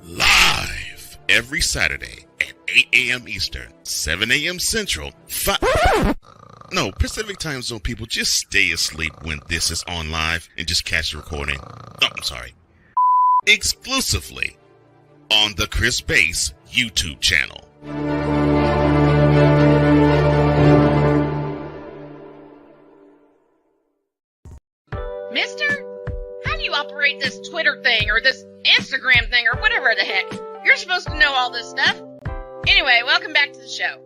Speaker 6: Live every Saturday at 8 a.m. Eastern, 7 a.m. Central, Pacific Time Zone people, just stay asleep when this is on live and just catch the recording. Oh, I'm sorry. Exclusively on the Chris Bass YouTube channel.
Speaker 3: Mister, how do you operate this Twitter thing or this Instagram thing or whatever the heck? You're supposed to know all this stuff. Anyway, welcome back to the show.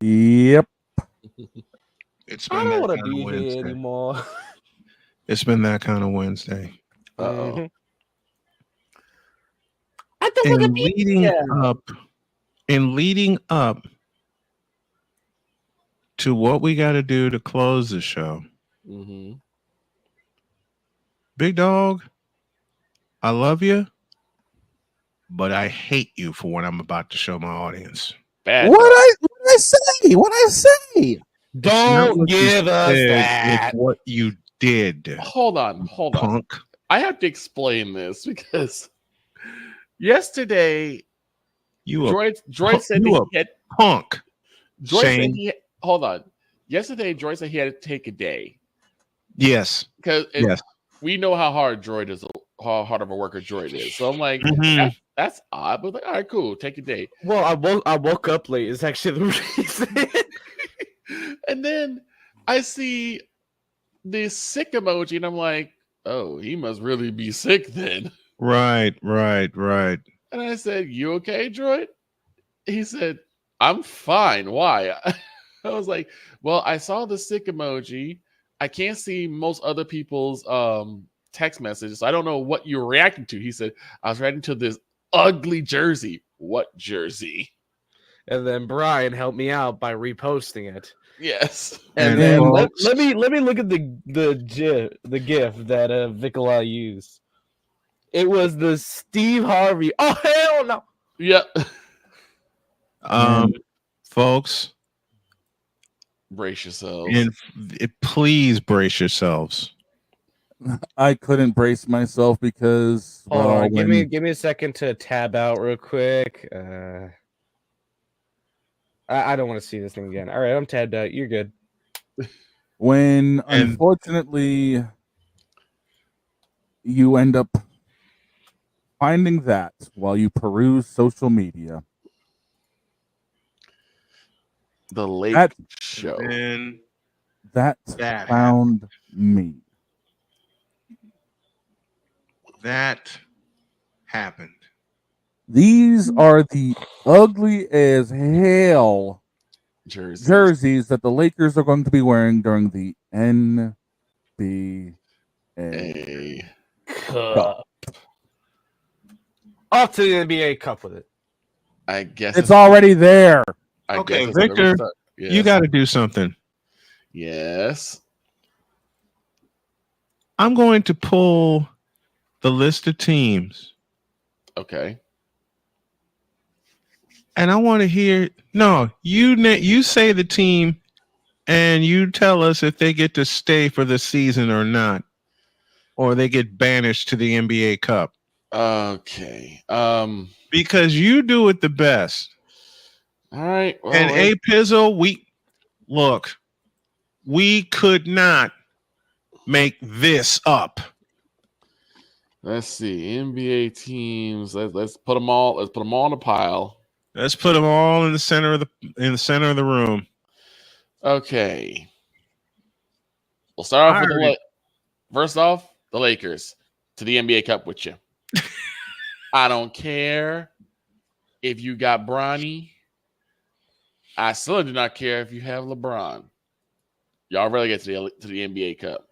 Speaker 8: Yep.
Speaker 1: It's
Speaker 10: I
Speaker 1: been
Speaker 10: don't
Speaker 1: that
Speaker 10: want to
Speaker 1: kind of
Speaker 10: be here
Speaker 1: Wednesday.
Speaker 10: anymore.
Speaker 1: It's been that kind of Wednesday.
Speaker 10: Uh-oh.
Speaker 1: And leading up to what we got to do to close the show.
Speaker 10: Mm-hmm.
Speaker 1: Big dog, I love you, but I hate you for what I'm about to show my audience.
Speaker 10: What I say? What I say? Don't give us that.
Speaker 1: It's what you did.
Speaker 17: Hold on.
Speaker 1: Punk.
Speaker 17: I have to explain this because yesterday, Droid said that he had
Speaker 1: punk.
Speaker 17: Droid said
Speaker 1: Shane.
Speaker 17: hold on. Yesterday, Droid said he had to take a day.
Speaker 1: Yes.
Speaker 17: Because
Speaker 1: yes.
Speaker 17: we know how hard Droid is, how hard of a worker Droid is. So I'm like, that's odd, but like, all right, cool, take a day.
Speaker 10: Well, I woke up late. Is actually the reason.
Speaker 17: And then I see this sick emoji, and I'm like, oh, he must really be sick then.
Speaker 1: Right.
Speaker 17: And I said, you okay, Droid? He said, I'm fine. Why? I was like, well, I saw the sick emoji. I can't see most other people's text messages. So I don't know what you're reacting to. He said, I was reacting to this ugly jersey. What jersey?
Speaker 9: And then Brian helped me out by reposting it.
Speaker 17: Yes.
Speaker 9: And then let me look at the GIF that Vicola used. It was the Steve Harvey. Oh hell no!
Speaker 17: Yep.
Speaker 1: Folks,
Speaker 17: brace yourselves.
Speaker 1: And please brace yourselves.
Speaker 8: I couldn't brace myself because
Speaker 9: Hold on, give me a second to tab out real quick. I don't want to see this thing again. All right, I'm tabbed out. You're good.
Speaker 8: When unfortunately you end up finding that while you peruse social media,
Speaker 17: the late show,
Speaker 1: and
Speaker 8: that found me.
Speaker 1: That happened.
Speaker 8: These are the ugly as hell jerseys that the Lakers are going to be wearing during the NBA Cup.
Speaker 9: Off to the NBA Cup with it.
Speaker 17: I guess
Speaker 8: It's already there.
Speaker 1: Okay, Victor, you got to do something.
Speaker 17: Yes.
Speaker 1: I'm going to pull the list of teams.
Speaker 17: Okay.
Speaker 1: And I want to hear. No, you say the team, and you tell us if they get to stay for the season or not, or they get banished to the NBA Cup.
Speaker 17: Okay.
Speaker 1: Because you do it the best.
Speaker 17: All right. Well,
Speaker 1: and A Pizzle, we could not make this up.
Speaker 17: Let's see. NBA teams. Let's put them all. Let's put them all in a pile.
Speaker 1: Let's put them all in the center of the room.
Speaker 17: Okay. We'll start off with first off, the Lakers to the NBA Cup with you. I don't care if you got Bronny. I still do not care if you have LeBron. Y'all really get to the NBA Cup.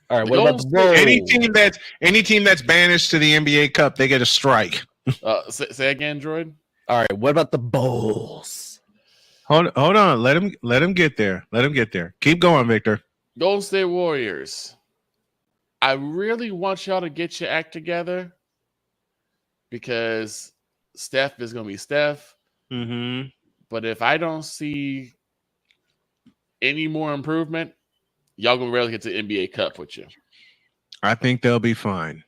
Speaker 9: All right. What about the Bulls?
Speaker 1: Any team that's banished to the NBA Cup, they get a strike.
Speaker 17: Say again, Droid.
Speaker 9: All right. What about the Bulls?
Speaker 1: Hold on. Let him get there. Let him get there. Keep going, Victor.
Speaker 17: Golden State Warriors. I really want y'all to get your act together because Steph is going to be Steph.
Speaker 1: Mm-hmm.
Speaker 17: But if I don't see any more improvement, y'all going to rarely get to the NBA Cup with you.
Speaker 1: I think they'll be fine.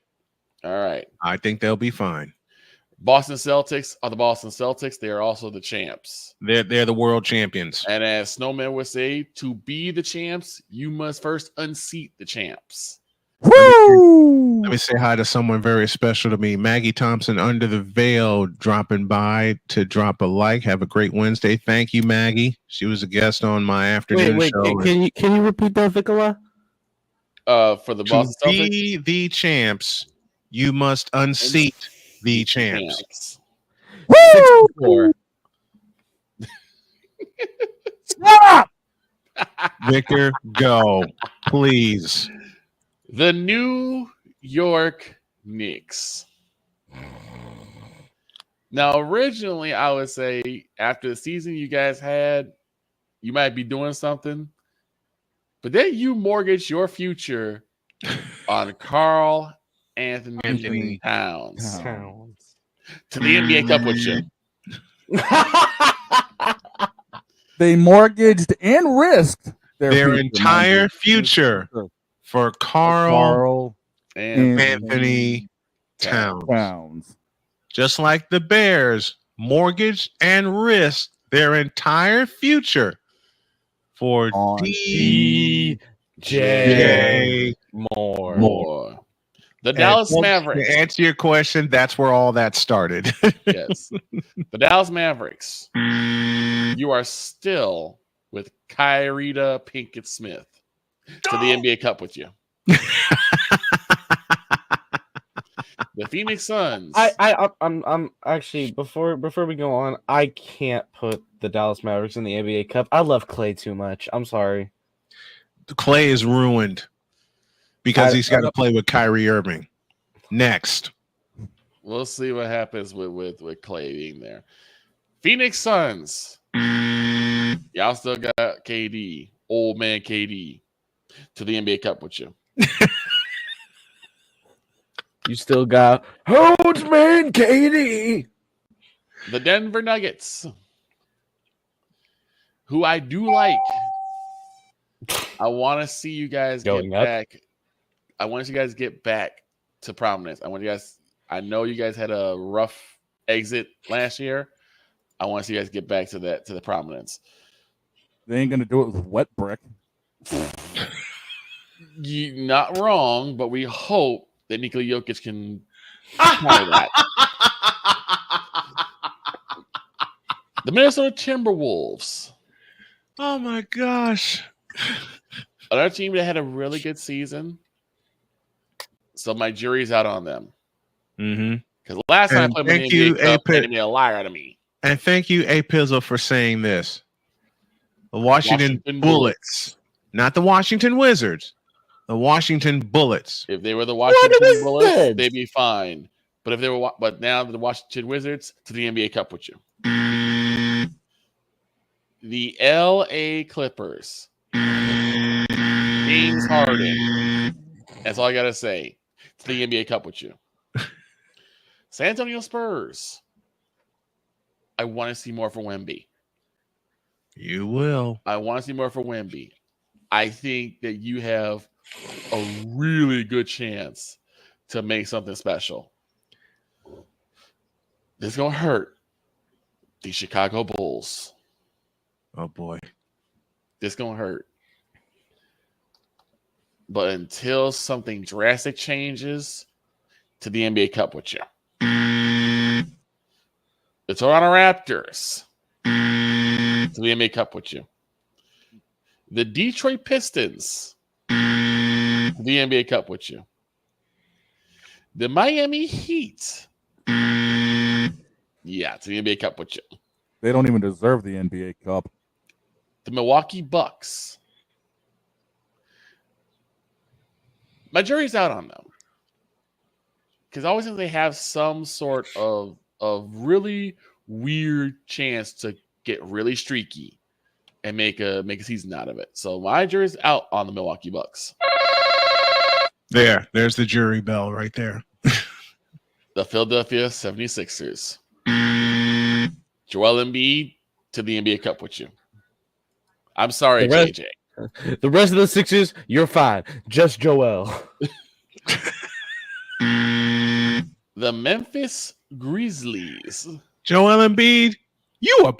Speaker 17: All right.
Speaker 1: I think they'll be fine.
Speaker 17: Boston Celtics are the Boston Celtics. They are also the champs.
Speaker 1: They're the world champions.
Speaker 17: And as Snowman would say, to be the champs, you must first unseat the champs.
Speaker 8: Woo!
Speaker 1: Let me say hi to someone very special to me. Maggie Thompson, Under the Veil, dropping by to drop a like. Have a great Wednesday. Thank you, Maggie. She was a guest on my afternoon show.
Speaker 9: Can you repeat that, Vicola?
Speaker 17: For the Boston Celtics?
Speaker 1: To be the champs, you must unseat the champs.
Speaker 8: Woo! Stop!
Speaker 1: Victor, go, please.
Speaker 17: The New York Knicks. Now, originally, I would say after the season you guys had, you might be doing something. But then you mortgage your future on Carl Anthony Towns to the NBA Cup with you.
Speaker 8: They mortgaged and risked
Speaker 1: their entire future for Carl Anthony Towns. Just like the Bears mortgaged and risked their entire future for DJ Moore.
Speaker 17: The Dallas Mavericks.
Speaker 1: To answer your question, that's where all that started.
Speaker 17: Yes. The Dallas Mavericks. You are still with Kyrita Pinkett Smith to the NBA Cup with you. The Phoenix Suns.
Speaker 9: I'm actually before we go on, I can't put the Dallas Mavericks in the NBA Cup. I love Clay too much. I'm sorry.
Speaker 1: Clay is ruined because he's got to play with Kyrie Irving. Next.
Speaker 17: We'll see what happens with Clay being there. Phoenix Suns. Y'all still got KD, old man KD, to the NBA Cup with you.
Speaker 9: You still got old man KD.
Speaker 17: The Denver Nuggets, who I do like. I want to see you guys get back. I want you guys to get back to prominence. I know you guys had a rough exit last year. I want to see you guys get back to the prominence.
Speaker 8: They ain't gonna do it with wet brick.
Speaker 17: You're not wrong, but we hope that Nikola Jokic can counter that. The Minnesota Timberwolves.
Speaker 1: Oh my gosh.
Speaker 17: Another team that had a really good season. So my jury's out on them.
Speaker 1: Mm-hmm.
Speaker 17: Because last time I played my NBA Cup, they made a liar out of me.
Speaker 1: And thank you, A Pizzle, for saying this. The Washington Bullets. Not the Washington Wizards. The Washington Bullets.
Speaker 17: If they were the Washington Bullets, they'd be fine. But if they were, now the Washington Wizards, to the NBA Cup with you. The LA Clippers. James Harden. That's all I gotta say. To the NBA Cup with you. San Antonio Spurs. I want to see more for Wemby.
Speaker 1: You will.
Speaker 17: I want to see more for Wemby. I think that you have a really good chance to make something special. This is going to hurt the Chicago Bulls.
Speaker 1: Oh, boy.
Speaker 17: This is going to hurt. But until something drastic changes, to the NBA Cup with you. The Toronto Raptors. To the NBA Cup with you. The Detroit Pistons. To the NBA Cup with you. The Miami Heat. Yeah, to the NBA Cup with you.
Speaker 8: They don't even deserve the NBA Cup.
Speaker 17: The Milwaukee Bucks. My jury's out on them. Because I always think they have some sort of really weird chance to get really streaky and make a season out of it. So my jury's out on the Milwaukee Bucks.
Speaker 1: There's the jury bell right there.
Speaker 17: The Philadelphia 76ers. Joel Embiid to the NBA Cup with you. I'm sorry, JJ.
Speaker 9: The rest of the Sixers, you're fine. Just Joel.
Speaker 17: The Memphis Grizzlies.
Speaker 1: Joel Embiid, you are...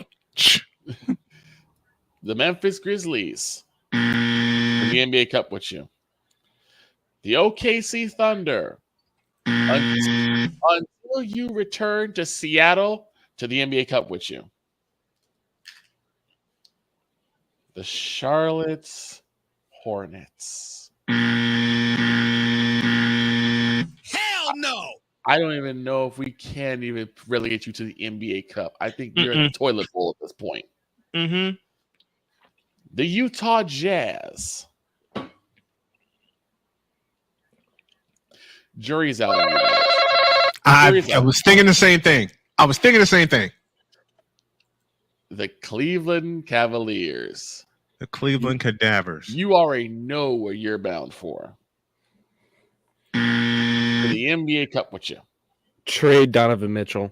Speaker 17: The Memphis Grizzlies. To the NBA Cup with you. The OKC Thunder. Until you return to Seattle, to the NBA Cup with you. The Charlotte Hornets.
Speaker 13: Hell no!
Speaker 17: I don't even know if we can even relegate you to the NBA Cup. I think you're in the toilet bowl at this point.
Speaker 1: Mm-hmm.
Speaker 17: The Utah Jazz. Jury's out on you guys.
Speaker 1: I was thinking the same thing.
Speaker 17: The Cleveland Cavaliers.
Speaker 1: The Cleveland Cadavers.
Speaker 17: You already know where you're bound for. For the NBA Cup with you.
Speaker 9: Trade Donovan Mitchell.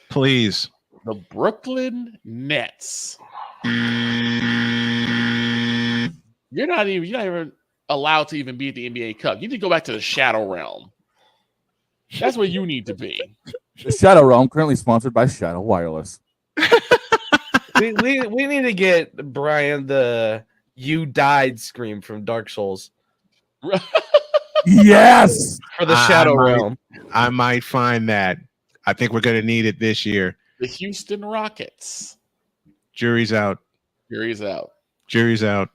Speaker 1: Please.
Speaker 17: The Brooklyn Nets. You're not even allowed to even be at the NBA Cup. You need to go back to the Shadow Realm. That's where you need to be.
Speaker 8: The Shadow Realm, currently sponsored by Shadow Wireless.
Speaker 9: we need to get Brian the "You Died" scream from Dark Souls.
Speaker 8: Yes,
Speaker 9: for the Shadow Realm.
Speaker 1: I might find that. I think we're going to need it this year.
Speaker 17: The Houston Rockets.
Speaker 1: Jury's out.
Speaker 17: Jury's out.
Speaker 1: Jury's out.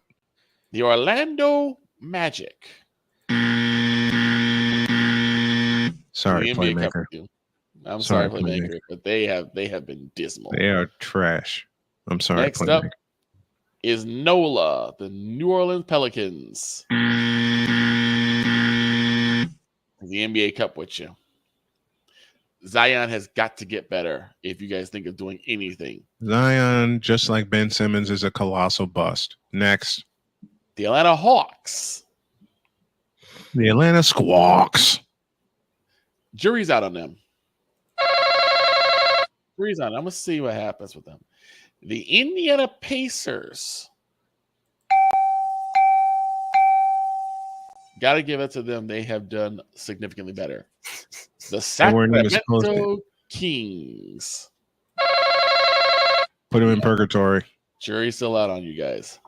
Speaker 17: The Orlando Magic.
Speaker 1: Sorry,
Speaker 17: The NBA Cup
Speaker 1: Playmaker.
Speaker 17: with you. I'm
Speaker 1: Sorry,
Speaker 17: sorry, Playmaker, but they have been dismal.
Speaker 1: They are trash. I'm sorry,
Speaker 17: Next
Speaker 1: Playmaker.
Speaker 17: up is NOLA, the New Orleans Pelicans. The NBA Cup with you. Zion has got to get better if you guys think of doing anything.
Speaker 1: Zion, just like Ben Simmons, is a colossal bust. Next.
Speaker 17: The Atlanta Hawks.
Speaker 1: The Atlanta Squawks.
Speaker 17: Jury's out on them. Jury's out. I'm going to see what happens with them. The Indiana Pacers. Got to give it to them. They have done significantly better. The Sacramento Kings.
Speaker 1: Put him in purgatory.
Speaker 17: Jury's still out on you guys.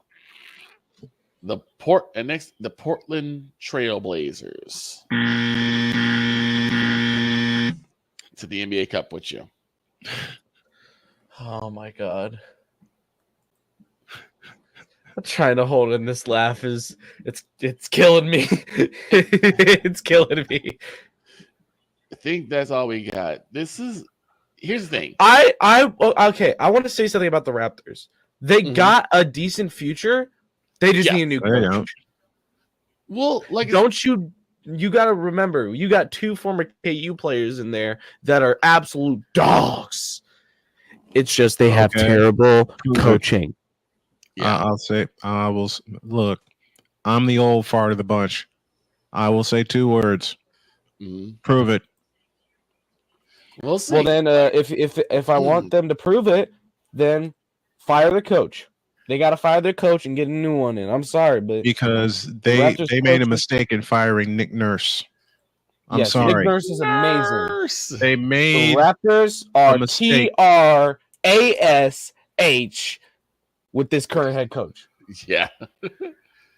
Speaker 17: The Portland Trailblazers. To the NBA Cup with you.
Speaker 9: Oh my god. I'm trying to hold in this laugh it's killing me. It's killing me.
Speaker 17: I think that's all we got. Here's the thing.
Speaker 9: I want to say something about the Raptors. They got a decent future. They just need a new coach.
Speaker 17: Well, like,
Speaker 9: you got to remember, you got two former KU players in there that are absolute dogs. It's just they have terrible coaching.
Speaker 1: I'll say, look, I'm the old fart of the bunch. I will say two words. Prove it.
Speaker 17: We'll see.
Speaker 9: Well, then, if I want them to prove it, then fire the coach. They got to fire their coach and get a new one in. I'm sorry, but
Speaker 1: because they made a mistake in firing Nick Nurse. I'm sorry.
Speaker 9: Nick Nurse is amazing.
Speaker 1: They made
Speaker 9: the Raptors are TRASH with this current head coach.
Speaker 17: Yeah.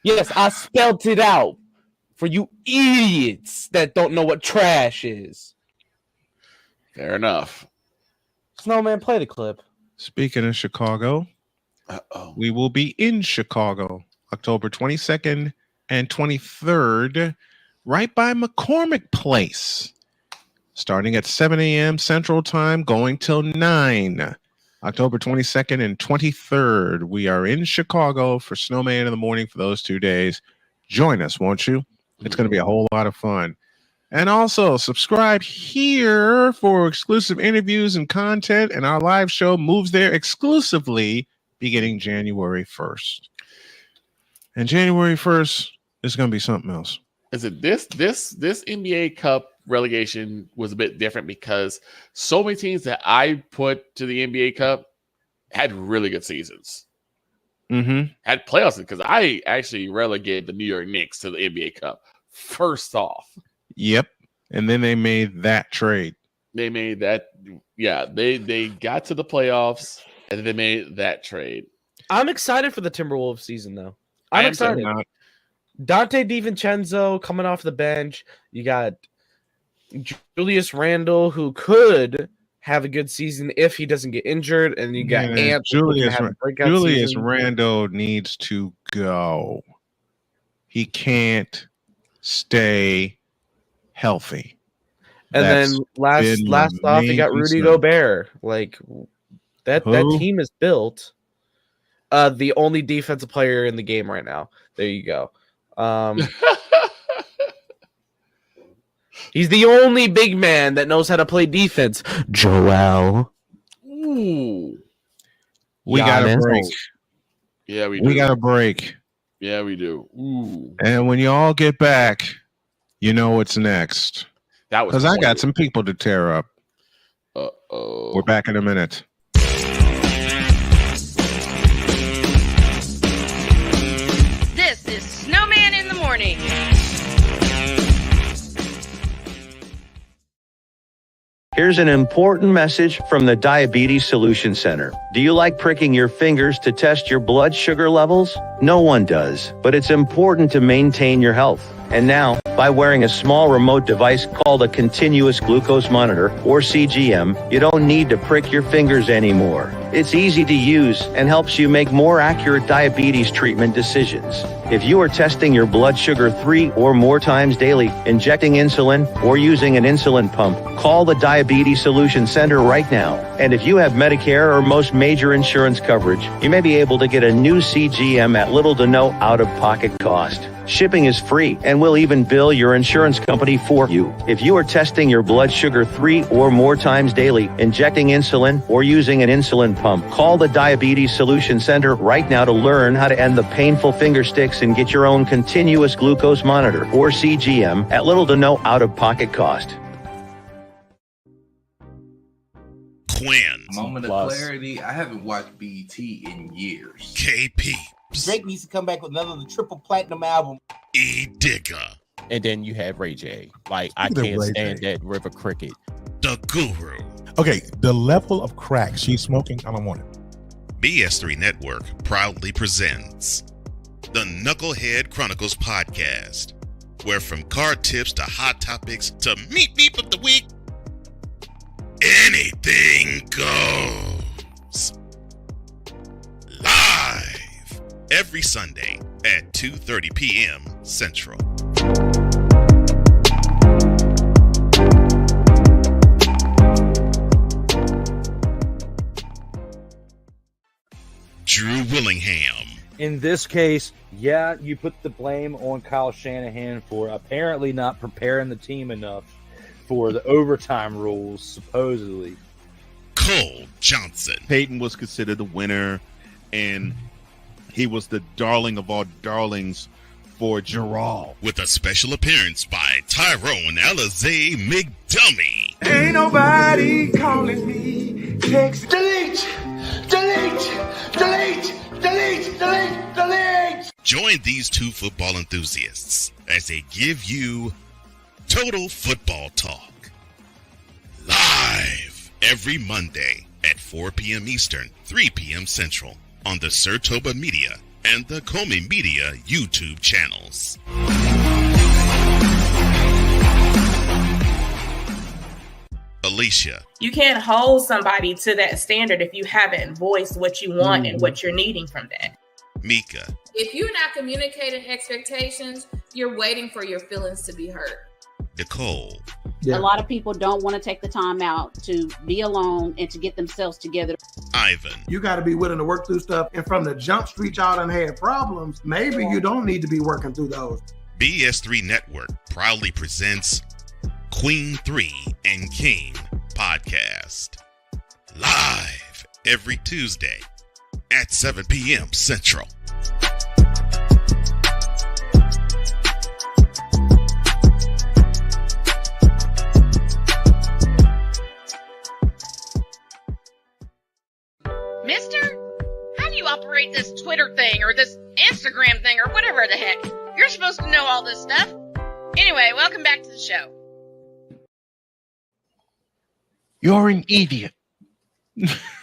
Speaker 9: Yes, I spelled it out for you idiots that don't know what trash is.
Speaker 17: Fair enough.
Speaker 9: Snowman, play the clip.
Speaker 1: Speaking of Chicago, we will be in Chicago October 22nd and 23rd, right by McCormick Place, starting at 7 a.m. Central Time, going till 9. October 22nd and 23rd, we are in Chicago for Snowman in the Morning for those 2 days. Join us, won't you? It's going to be a whole lot of fun. And also subscribe here for exclusive interviews and content, and our live show moves there exclusively beginning January 1st. And January 1st is going to be something else.
Speaker 17: Is it this NBA Cup relegation was a bit different because so many teams that I put to the NBA Cup had really good seasons. Had playoffs because I actually relegated the New York Knicks to the NBA Cup first off.
Speaker 1: Yep. And then they made that trade.
Speaker 17: They made that. Yeah, they got to the playoffs and they made that trade.
Speaker 9: I'm excited for the Timberwolves season, though. I'm excited. Dante DiVincenzo coming off the bench. You got Julius Randle, who could have a good season if he doesn't get injured, and you got Ant.
Speaker 1: Julius Randle needs to go. He can't stay healthy.
Speaker 9: And then last off, you got Rudy Gobert. Like that team is built. The only defensive player in the game right now. There you go. He's the only big man that knows how to play defense. Joel.
Speaker 17: Ooh.
Speaker 1: We got a break.
Speaker 17: Yeah, we do.
Speaker 1: We got a break.
Speaker 17: Yeah, we do. Ooh.
Speaker 1: And when you all get back, you know what's next.
Speaker 17: That was
Speaker 1: because I got some people to tear up.
Speaker 17: Uh-oh.
Speaker 1: We're back in a minute.
Speaker 3: This is Snowman in the Morning.
Speaker 2: Here's an important message from the Diabetes Solution Center. Do you like pricking your fingers to test your blood sugar levels? No one does, but it's important to maintain your health. And now, by wearing a small remote device called a continuous glucose monitor, or CGM, you don't need to prick your fingers anymore. It's easy to use and helps you make more accurate diabetes treatment decisions. If you are testing your blood sugar 3 or more times daily, injecting insulin, or using an insulin pump, call the Diabetes Solution Center right now. And if you have Medicare or most major insurance coverage, you may be able to get a new CGM at little to no out-of-pocket cost. Shipping is free, and we'll even bill your insurance company for you. If you are testing your blood sugar 3 or more times daily, injecting insulin, or using an insulin pump, call the Diabetes Solution Center right now to learn how to end the painful finger sticks and get your own continuous glucose monitor, or CGM, at little to no out-of-pocket cost.
Speaker 6: Quinn.
Speaker 16: Moment of clarity. I haven't watched BET in years.
Speaker 6: KP.
Speaker 20: Drake needs to come back with another triple platinum album.
Speaker 6: E Digger.
Speaker 10: And then you have Ray J. Like, I can't stand that River Cricket.
Speaker 6: The Guru.
Speaker 21: Okay, the level of crack she's smoking, I don't want it.
Speaker 6: BS3 Network proudly presents the Knucklehead Chronicles podcast, where from card tips to hot topics to meep of the week, anything goes. Live every Sunday at 2:30 p.m. Central. Drew Willingham.
Speaker 11: In this case, yeah, you put the blame on Kyle Shanahan for apparently not preparing the team enough for the overtime rules, supposedly.
Speaker 6: Cole Johnson.
Speaker 12: Peyton was considered the winner, and he was the darling of all darlings for Gerald.
Speaker 6: With a special appearance by Tyrone Alizé McDummy.
Speaker 4: Ain't nobody calling me. Text. Delete.
Speaker 6: Join these two football enthusiasts as they give you Total Football Talk. Live every Monday at 4 p.m. Eastern, 3 p.m. Central on the Sertoba Media and the Comey Media YouTube channels. Alicia.
Speaker 22: You can't hold somebody to that standard if you haven't voiced what you want and what you're needing from that.
Speaker 6: Mika.
Speaker 18: If you're not communicating expectations, you're waiting for your feelings to be hurt.
Speaker 6: Nicole.
Speaker 25: A lot of people don't want to take the time out to be alone and to get themselves together.
Speaker 6: Ivan.
Speaker 5: You got to be willing to work through stuff. And from the jump street, y'all done had problems. Maybe you don't need to be working through those.
Speaker 6: BS3 Network proudly presents Queen 3 and King podcast. Live every Tuesday at 7 p.m. Central.
Speaker 3: Mister, how do you operate this Twitter thing or this Instagram thing or whatever the heck? You're supposed to know all this stuff. Anyway, welcome back to the show.
Speaker 1: You're an idiot.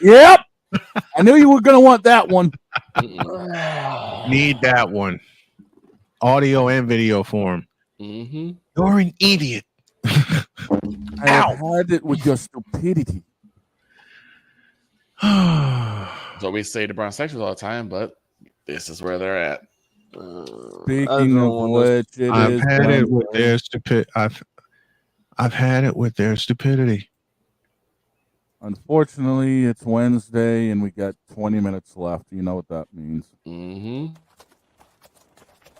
Speaker 8: Yep. I knew you were going to want that one.
Speaker 1: Need that one. Audio and video form.
Speaker 17: Mm-hmm.
Speaker 1: You're an idiot.
Speaker 8: I have had it with your stupidity.
Speaker 17: So we say to bronsexuals all the time, but this is where they're at.
Speaker 8: Speaking of which,
Speaker 1: I've had it with their stupidity. I've had it with their stupidity.
Speaker 8: Unfortunately, it's Wednesday and we got 20 minutes left. You know what that means.
Speaker 17: Mm-hmm.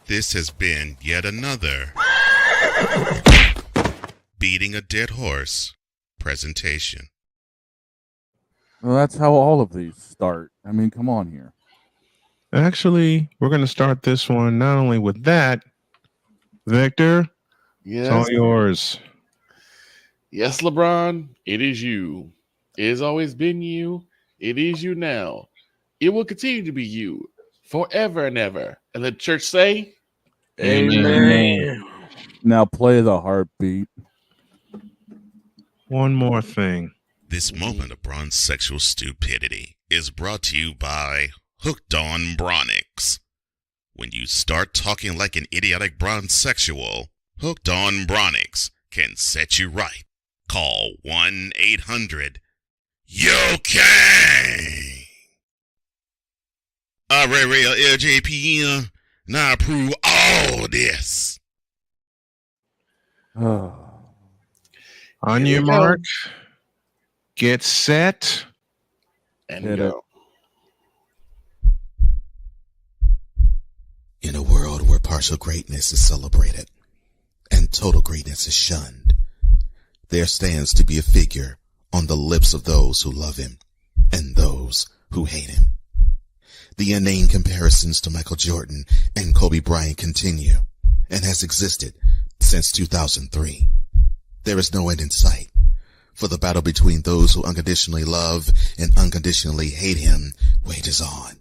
Speaker 6: This has been yet another Beating a Dead Horse presentation.
Speaker 8: Well, that's how all of these start. I mean, come on here.
Speaker 1: Actually, we're going to start this one not only with that. Victor,
Speaker 17: yes,
Speaker 1: it's all yours.
Speaker 17: Yes, LeBron, it is you. It has always been you. It is you now. It will continue to be you forever and ever. And the church say,
Speaker 8: Amen. Now play the heartbeat.
Speaker 1: One more thing.
Speaker 6: This moment of bronze sexual stupidity is brought to you by Hooked on Bronix. When you start talking like an idiotic bronze sexual, Hooked on Bronix can set you right. Call 1-800-YOKAY. LJPM. Now approve all this.
Speaker 1: On
Speaker 17: Here
Speaker 1: your
Speaker 17: we go.
Speaker 1: mark, get set,
Speaker 17: And
Speaker 8: Hit
Speaker 17: go.
Speaker 14: In a world where partial greatness is celebrated and total greatness is shunned, there stands to be a figure on the lips of those who love him and those who hate him. The inane comparisons to Michael Jordan and Kobe Bryant continue and has existed since 2003. There is no end in sight, for the battle between those who unconditionally love and unconditionally hate him wages on.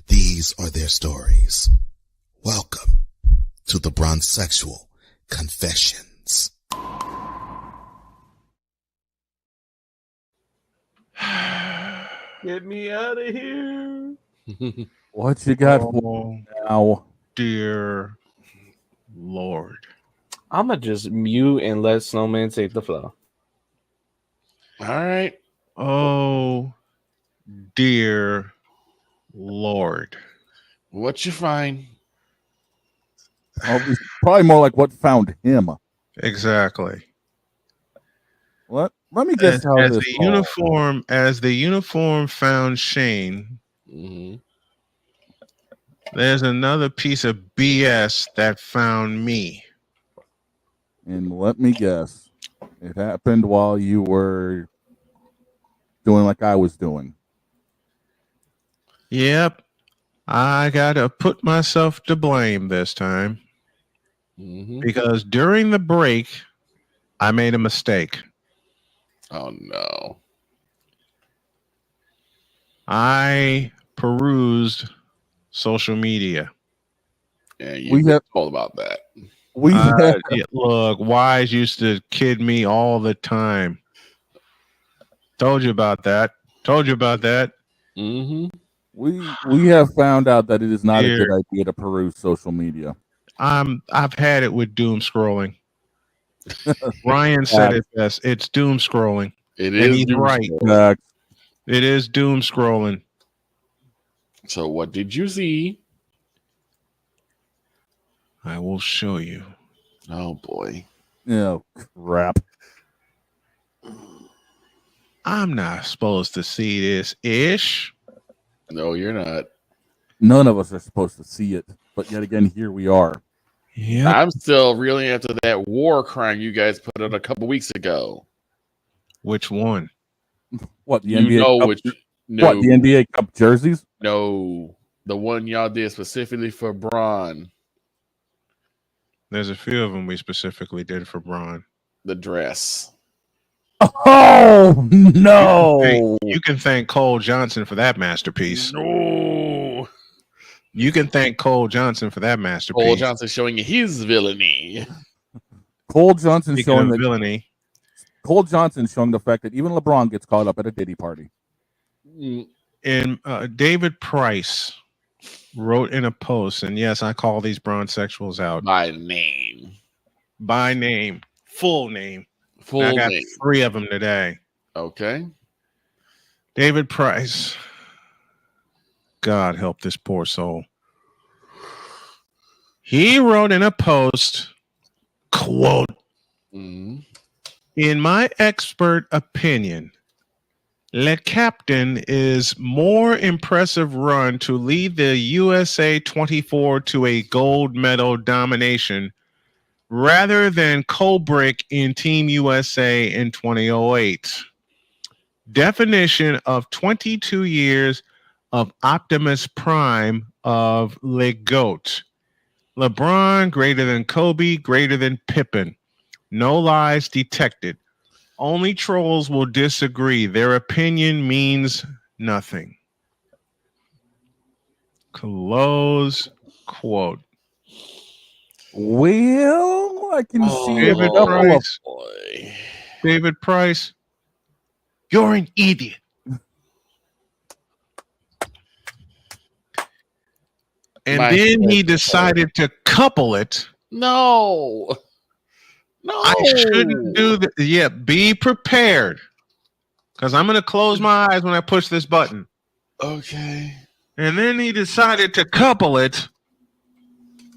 Speaker 14: These are their stories. Welcome to the Bronzexual Confessions.
Speaker 9: Get me out of here.
Speaker 8: What you got
Speaker 1: Oh,
Speaker 8: for me now?
Speaker 1: dear Lord.
Speaker 9: I'm going to just mute and let Snowman take the flow.
Speaker 17: All right.
Speaker 1: Oh, dear Lord.
Speaker 17: What you find?
Speaker 8: Oh, it's probably more like what found him.
Speaker 1: Exactly.
Speaker 8: Let me guess how
Speaker 1: as
Speaker 8: this
Speaker 1: the uniform found Shane,
Speaker 17: Mm-hmm.
Speaker 1: there's another piece of BS that found me.
Speaker 8: And let me guess. It happened while you were doing like I was doing.
Speaker 1: Yep. I gotta put myself to blame this time.
Speaker 17: Mm-hmm.
Speaker 1: Because during the break, I made a mistake.
Speaker 17: Oh no.
Speaker 1: I perused social media.
Speaker 17: Yeah, you get told about that.
Speaker 1: Look, Wise used to kid me all the time. Told you about that.
Speaker 17: Mm-hmm.
Speaker 8: We have found out that it is not a good idea to peruse social media.
Speaker 1: I've had it with doom scrolling. Ryan said it best. It's doom scrolling.
Speaker 17: It
Speaker 1: and
Speaker 17: is
Speaker 1: he's
Speaker 17: doom
Speaker 1: right.
Speaker 17: scrolling.
Speaker 1: It is doom scrolling.
Speaker 17: So what did you see?
Speaker 1: I will show you.
Speaker 17: Oh boy.
Speaker 8: Oh crap.
Speaker 1: I'm not supposed to see this ish.
Speaker 17: No, you're not.
Speaker 8: None of us are supposed to see it, but yet again, here we are.
Speaker 1: Yeah,
Speaker 17: I'm still reeling after that war crime you guys put out a couple weeks ago.
Speaker 1: Which one?
Speaker 8: What, the
Speaker 17: You
Speaker 8: NBA
Speaker 17: know
Speaker 8: Cup,
Speaker 17: which?
Speaker 8: What, the NBA Cup jerseys?
Speaker 17: No, the one y'all did specifically for Braun.
Speaker 1: There's a few of them we specifically did for Braun.
Speaker 17: The dress.
Speaker 8: Oh no!
Speaker 1: You can thank Cole Johnson for that masterpiece.
Speaker 17: No.
Speaker 1: You can thank Cole Johnson for that masterpiece.
Speaker 17: Cole Johnson showing his villainy.
Speaker 8: Cole Johnson
Speaker 1: Speaking
Speaker 8: showing
Speaker 1: of
Speaker 8: that
Speaker 1: villainy.
Speaker 8: Cole Johnson showing the fact that even LeBron gets caught up at a Diddy party.
Speaker 1: And David Price wrote in a post, and yes, I call these bronzexuals out
Speaker 17: by name,
Speaker 1: full name.
Speaker 17: Full
Speaker 1: I got
Speaker 17: name.
Speaker 1: 3 of them today.
Speaker 17: Okay.
Speaker 1: David Price. God help this poor soul. He wrote in a post, quote, in my expert opinion, Le Captain is more impressive run to lead the USA 24 to a gold medal domination rather than Kubrick in Team USA in 2008. Definition of 22 years of Optimus Prime of Le Goat. LeBron greater than Kobe, greater than Pippen. No lies detected. Only trolls will disagree. Their opinion means nothing. Close quote.
Speaker 8: Well, I can see a
Speaker 1: David
Speaker 8: couple
Speaker 1: Price.
Speaker 17: Boy.
Speaker 1: David Price, you're an idiot. And then he decided to couple it.
Speaker 17: No.
Speaker 1: I shouldn't do that. Yeah, be prepared. Because I'm going to close my eyes when I push this button.
Speaker 17: Okay.
Speaker 1: And then he decided to couple it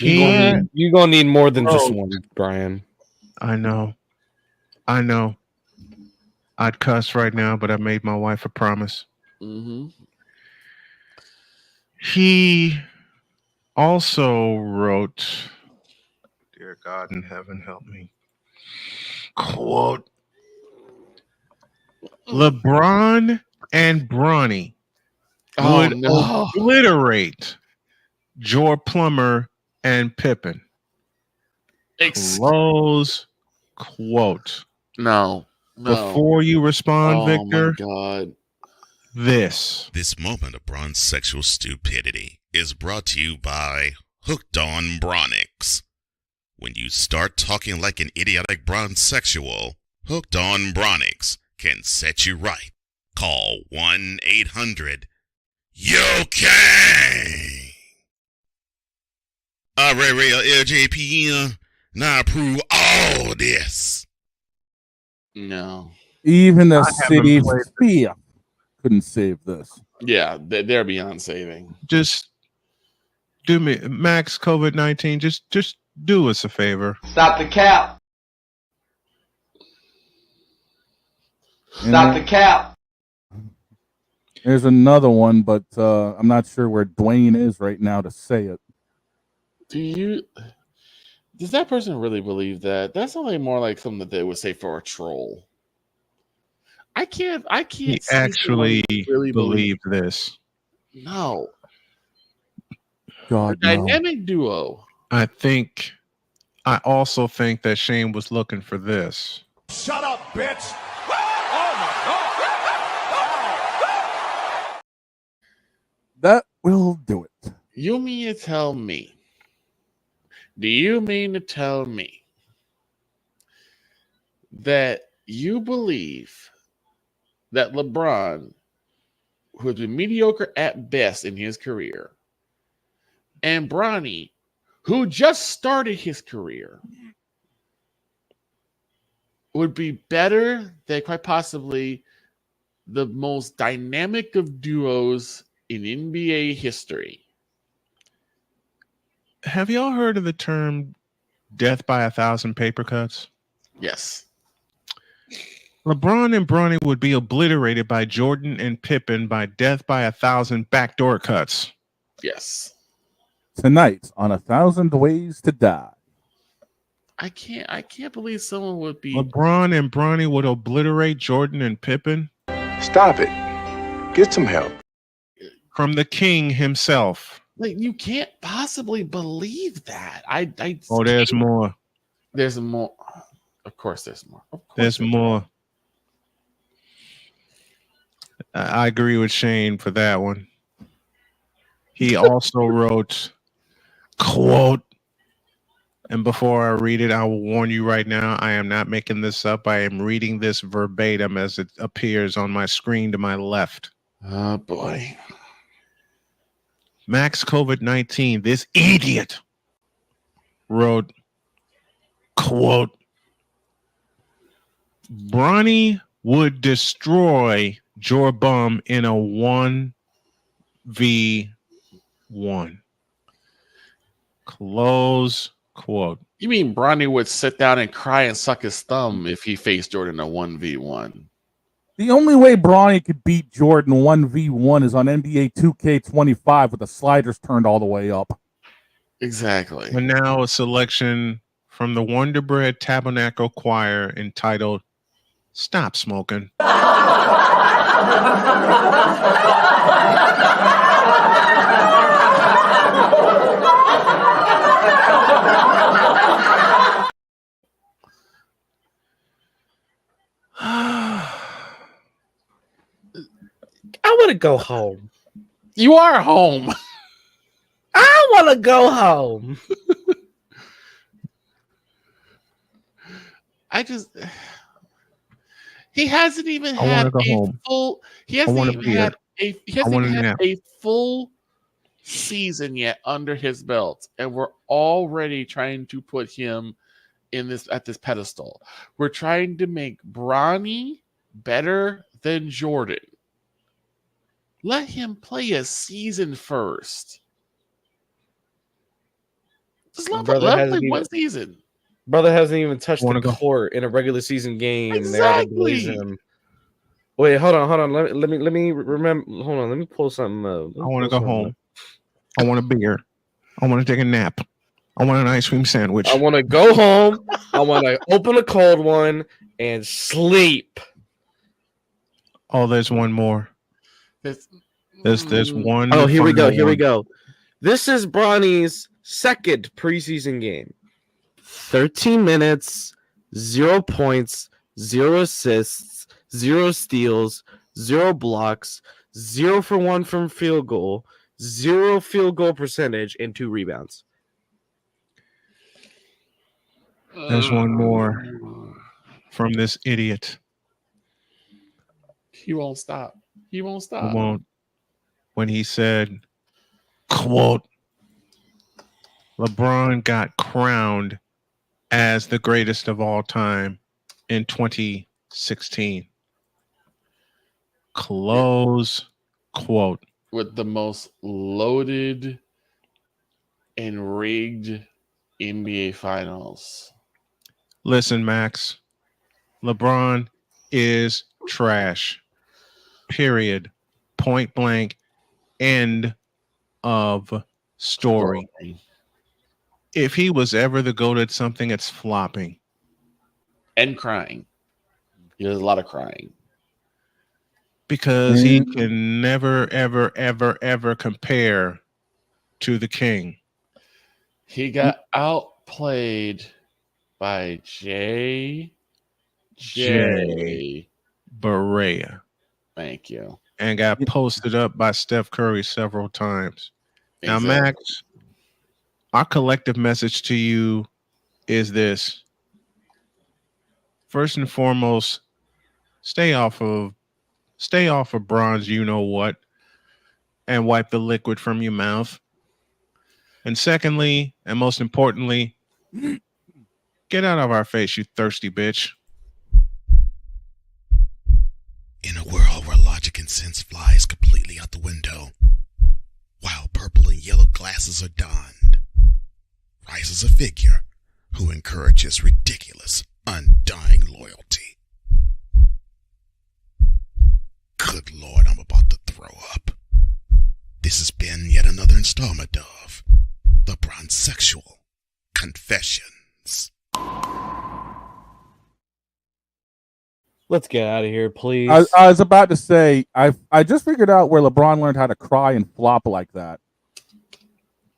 Speaker 9: You're gonna need more than just one, Brian.
Speaker 1: I know. I'd cuss right now, but I made my wife a promise.
Speaker 17: Mm-hmm.
Speaker 1: He also wrote, "Dear God in heaven, help me." Quote: LeBron and Bronny would obliterate Jor Plummer and Pippen. Close quote.
Speaker 17: No.
Speaker 1: Before you respond, Victor.
Speaker 17: Oh my God.
Speaker 6: This moment of bronze sexual stupidity is brought to you by Hooked on Bronix. When you start talking like an idiotic bronze sexual, Hooked on Bronix can set you right. Call 1-800-YOKAY. LJPN now approve all this.
Speaker 17: No.
Speaker 8: Even the
Speaker 1: I haven't
Speaker 8: city
Speaker 1: played
Speaker 8: fear couldn't save this.
Speaker 17: Yeah, they're beyond saving.
Speaker 1: Just do me, Max, COVID-19, just do us a favor.
Speaker 7: Stop the cap. Stop the cap.
Speaker 8: There's another one, but I'm not sure where Dwayne is right now to say it.
Speaker 17: Does that person really believe that? That's only more like something that they would say for a troll. I can't.
Speaker 1: He actually
Speaker 17: really
Speaker 1: believed this.
Speaker 17: No.
Speaker 8: God,
Speaker 17: dynamic duo.
Speaker 1: I also think that Shane was looking for this.
Speaker 4: Shut up, bitch.
Speaker 8: That will do it.
Speaker 17: You mean to tell me? Do you mean to tell me that you believe that LeBron, who has been mediocre at best in his career, and Bronny, who just started his career, would be better than quite possibly the most dynamic of duos in NBA history?
Speaker 1: Have y'all heard of the term death by 1,000 paper cuts?
Speaker 17: Yes.
Speaker 1: LeBron and Bronny would be obliterated by Jordan and Pippen by death by 1,000 backdoor cuts.
Speaker 17: Yes.
Speaker 8: Tonight on 1,000 Ways to Die.
Speaker 17: I can't believe someone would be.
Speaker 1: LeBron and Bronny would obliterate Jordan and Pippen.
Speaker 4: Stop it. Get some help.
Speaker 1: From the king himself.
Speaker 17: Like, you can't possibly believe that.
Speaker 1: There's more.
Speaker 17: There's more. Of course, there's more.
Speaker 1: There's more. I agree with Shane for that one. He also wrote, quote, and before I read it, I will warn you right now, I am not making this up. I am reading this verbatim as it appears on my screen to my left.
Speaker 17: Oh, boy.
Speaker 1: Max COVID-19, this idiot, wrote, quote, Bronny would destroy Jor Bum in a 1v1. Close quote.
Speaker 17: You mean Bronny would sit down and cry and suck his thumb if he faced Jordan in a 1v1?
Speaker 8: The only way Bronny could beat Jordan 1v1 is on NBA 2K25 with the sliders turned all the way up.
Speaker 17: Exactly.
Speaker 1: And now a selection from the Wonder Bread Tabernacle Choir entitled Stop Smoking.
Speaker 9: I want to go home.
Speaker 17: You are home.
Speaker 9: I want to go home.
Speaker 17: He hasn't even had a full. He hasn't even had a full season yet under his belt, and we're already trying to put him at this pedestal. We're trying to make Bronny better than Jordan. Let him play a season first. Just love played one season.
Speaker 9: Brother hasn't even touched the court in a regular season game.
Speaker 17: Exactly.
Speaker 9: Him. Wait, hold on. Let me remember. Hold on. Let me pull something up.
Speaker 1: I want to go home. I want a beer. I want to take a nap. I want an ice cream sandwich.
Speaker 9: I want to go home. I want to open a cold one and sleep.
Speaker 1: Oh, there's one more. There's one.
Speaker 9: Oh, here we go. This is Bronny's second preseason game. 13 minutes, 0 points, 0 assists, 0 steals, 0 blocks, 0 for 1 from field goal, 0 field goal percentage, and 2 rebounds.
Speaker 1: There's one more from this idiot.
Speaker 17: He won't stop. He won't stop.
Speaker 1: He won't. When he said, quote, LeBron got crowned as the greatest of all time in 2016. Close quote.
Speaker 17: With the most loaded and rigged NBA finals.
Speaker 1: Listen, Max, LeBron is trash. Period. Point blank. End of story. If he was ever the GOAT at something, it's flopping.
Speaker 17: And crying. He does a lot of crying.
Speaker 1: Because he can never, ever, ever, ever compare to the king.
Speaker 17: He got outplayed by J.
Speaker 1: Barea.
Speaker 17: Thank you.
Speaker 1: And got posted up by Steph Curry several times. Now, Max, our collective message to you is this. First and foremost, stay off of bronze, you know what, and wipe the liquid from your mouth. And secondly, and most importantly, get out of our face, you thirsty bitch.
Speaker 14: In a world where logic and sense flies completely out the window, while purple and yellow glasses are donned, rises a figure who encourages ridiculous, undying loyalty. Good Lord, I'm about to throw up. This has been yet another installment of The Bronsexual Confessions.
Speaker 9: Let's get out of here, please.
Speaker 8: I was about to say, I just figured out where LeBron learned how to cry and flop like that.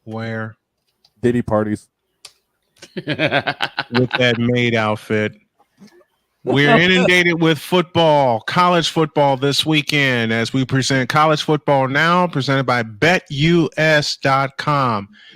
Speaker 1: Where?
Speaker 8: Diddy parties.
Speaker 1: With that maid outfit. We're inundated with football, college football this weekend as we present College Football Now, presented by BetUS.com.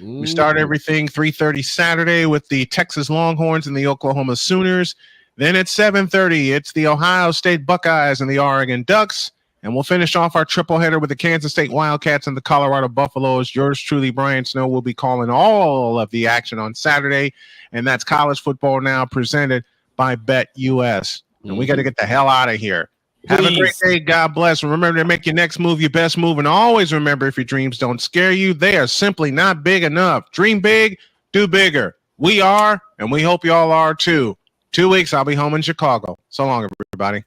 Speaker 1: We start everything 3:30 Saturday with the Texas Longhorns and the Oklahoma Sooners. Then at 7:30, it's the Ohio State Buckeyes and the Oregon Ducks. And we'll finish off our triple header with the Kansas State Wildcats and the Colorado Buffaloes. Yours truly, Brian Snow, will be calling all of the action on Saturday. And that's College Football Now, presented by BetUS. And we got to get the hell out of here. Have a great day. God bless. And remember to make your next move your best move. And always remember, if your dreams don't scare you, they are simply not big enough. Dream big, do bigger. We are, and we hope you all are too. 2 weeks, I'll be home in Chicago. So long, everybody.